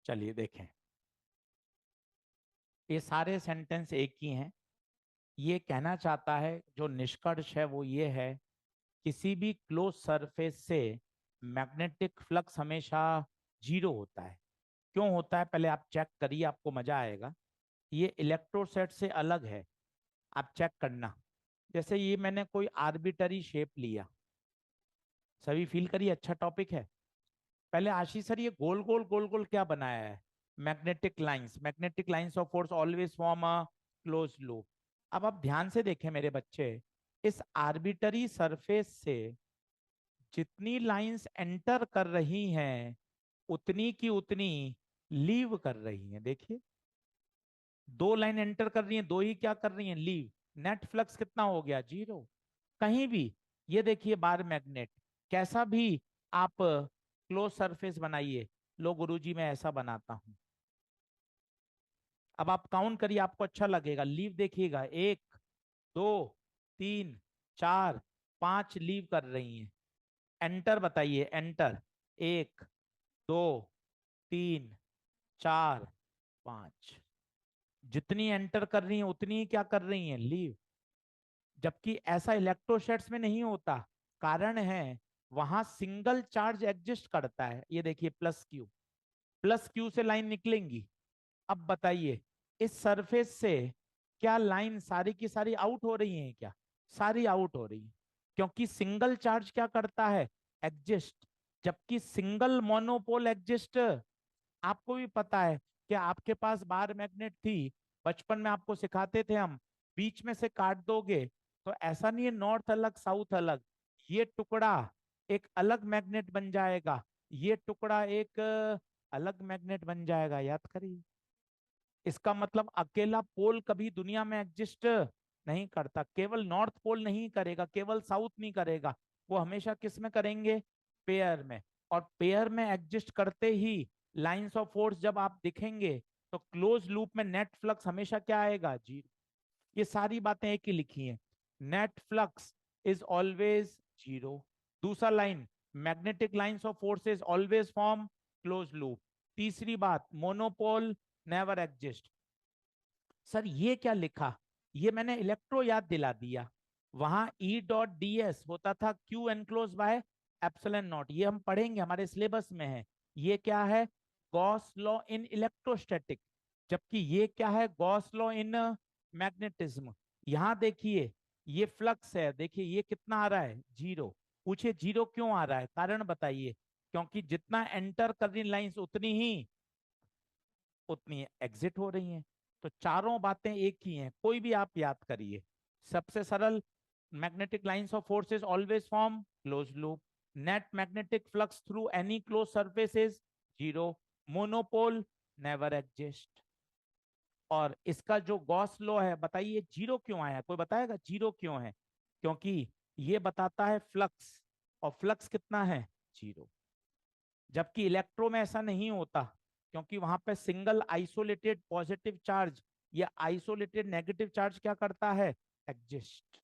चलिए देखें, ये सारे सेंटेंस एक ही हैं। ये कहना चाहता है, जो निष्कर्ष है वो ये है, किसी भी क्लोज सरफेस से मैग्नेटिक फ्लक्स हमेशा जीरो होता है। क्यों होता है पहले आप चेक करिए, आपको मजा आएगा। ये इलेक्ट्रोसेट से अलग है, आप चेक करना। जैसे ये मैंने कोई आर्बिटरी शेप लिया, सभी फील करिए, अच्छा टॉपिक है। पहले आशीष सर ये गोल गोल गोल गोल क्या बनाया है? Magnetic lines, magnetic lines of force always form a close loop. अब आप ध्यान से देखें मेरे बच्चे, इस आर्बिटरी सरफेस से जितनी लाइंस एंटर कर रही हैं, उतनी की उतनी लीव कर रही हैं। देखिए, दो लाइन एंटर कर रही हैं, दो ही क्या कर रही हैं, लीव। नेट फ्लक्स कितना हो गया, 0। कहीं भी, ये देखिए बार मैग्नेट, कैसा भी आप क्लोज सरफेस बनाइए, लो गुरुजी मैं ऐसा बनाता हूं। अब आप काउंट करिए, आपको अच्छा लगेगा। लीव देखिएगा, 1 2 3 4 5 लीव कर रही हैं। एंटर बताइए, एंटर। 1 2 3 4 5, जितनी एंटर कर रही हैं उतनी ही क्या कर रही हैं, लीव। जबकि ऐसा इलेक्ट्रोस्टैट्स में नहीं होता। कारण है, वहां सिंगल चार्ज एग्जिस्ट करता है। ये देखिए प्लस क्यू से लाइन निकलेंगी। अब बताइए, इस सरफेस से क्या लाइन सारी की सारी आउट हो रही हैं क्या, सारी आउट हो रही हैं, क्योंकि सिंगल चार्ज क्या करता है, एग्जिस्ट। जबकि सिंगल मोनोपोल एग्जिस्ट। आपको भी पता है कि आपके पास बार मैग्नेट थी, बचपन में आपको सिखाते थे हम, बीच में से काट दोगे तो ऐसा नहीं है नॉर्थ अलग साउथ अलग, ये टुकड़ा एक अलग मैग्नेट बन जाएगा, ये टुकड़ा एक अलग मैग्नेट बन जाएगा। याद करिए, इसका मतलब अकेला पोल कभी दुनिया में एग्जिस्ट नहीं करता। केवल नॉर्थ पोल नहीं करेगा, केवल साउथ नहीं करेगा, वो हमेशा किस में करेंगे, पेयर में। और पेयर में एग्जिस्ट करते ही लाइंस ऑफ फोर्स जब आप दिखेंगे तो क्लोज लूप में नेट फ्लक्स हमेशा क्या आएगा, 0। ये सारी बातें एक ही लिखी हैं। Net flux is always 0। दूसरा line, magnetic lines of forces always form close loop. तीसरी बात, मोनोपोल नेवर एग्जिस्ट। सर ये क्या लिखा, ये मैंने इलेक्ट्रो याद दिला दिया। वहां ई डॉट डी एस होता था Q enclose by epsilon not, ये हम पढ़ेंगे, हमारे सिलेबस में है। ये क्या है, गॉस लॉ इन इलेक्ट्रोस्टैटिक। जबकि ये क्या है, गॉस लॉ इन मैग्नेटिज्म। यहां देखिए, ये फ्लक्स है, देखिए ये कितना आ रहा है, 0। पूछे 0 क्यों आ रहा है, कारण बताइए। क्योंकि जितना एंटर कर रही लाइंस उतनी एग्जिट हो रही हैं। तो चारों बातें एक ही हैं, कोई भी आप याद करिए। सबसे सरल, magnetic lines of forces always form close loop. Net magnetic flux through any close surface is 0। Monopole never exist. और इसका जो गॉस लॉ है, बताइए 0 क्यों आया, कोई बताएगा 0 क्यों है। क्योंकि ये बताता है फ्लक्स, और फ्लक्स कितना है, 0। जबकि इलेक्ट्रो में ऐसा नहीं होता, क्योंकि वहां पे सिंगल आइसोलेटेड पॉजिटिव चार्ज या आइसोलेटेड नेगेटिव चार्ज क्या करता है, एग्जिस्ट।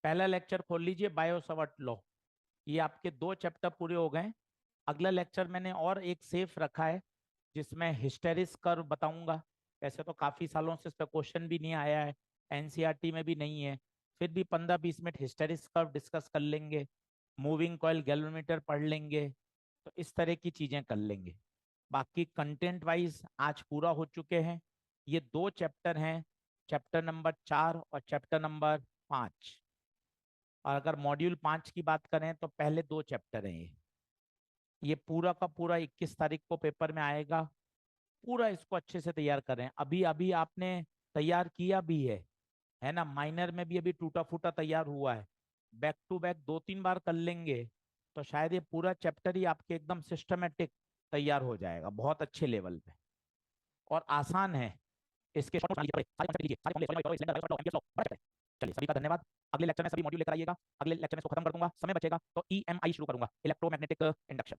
पहला लेक्चर खोल लीजिए, बायो सवर्ट लॉ। ये आपके 2 चैप्टर पूरे हो गए। अगला लेक्चर मैंने और एक सेफ रखा है, जिसमें हिस्टेरिस कर्व बताऊंगा। वैसे तो काफी सालों से इस पर क्वेश्चन भी नहीं आया है, एनसीईआरटी में भी नहीं है, फिर भी 15-20 मिनट हिस्टेरिस कर्व डिस्कस कर लेंगे। मूविंग कॉइल गैल्वेनोमीटर पढ़ लेंगे। तो इस तरह की चीजें कर लेंगे। बाकी कंटेंट वाइज आज पूरा हो चुके हैं। ये 2 चैप्टर हैं, चैप्टर नंबर 4 और चैप्टर नंबर 5। और अगर मॉड्यूल 5 की बात करें तो पहले 2 चैप्टर हैं ये पूरा का पूरा 21 तारीख को पेपर में आएगा। पूरा इसको अच्छे से तैयार करें। अभी अभी आपने तैयार किया भी है ना, माइनर में भी अभी टूटा फूटा तैयार हुआ है। बैक टू बैक 2-3 बार कर लेंगे तो शायद ये पूरा चैप्टर ही आपके एकदम सिस्टमेटिक तैयार हो जाएगा, बहुत अच्छे लेवल पे। और आसान है, इसके शॉर्ट नोट्स बना लीजिए, सारे कॉन्सेप्ट लीजिए, सारे फॉर्मूले, solid power, cylinder, ampere law, बड़ा चैप्टर है। चलिए, सभी का धन्यवाद। अगले लेक्चर में सभी मॉड्यूल लेकर आइएगा। अगले लेक्चर में इसको खत्म कर दूंगा, समय बचेगा तो ईएमआई शुरू करूंगा, इलेक्ट्रोमैग्नेटिक इंडक्शन।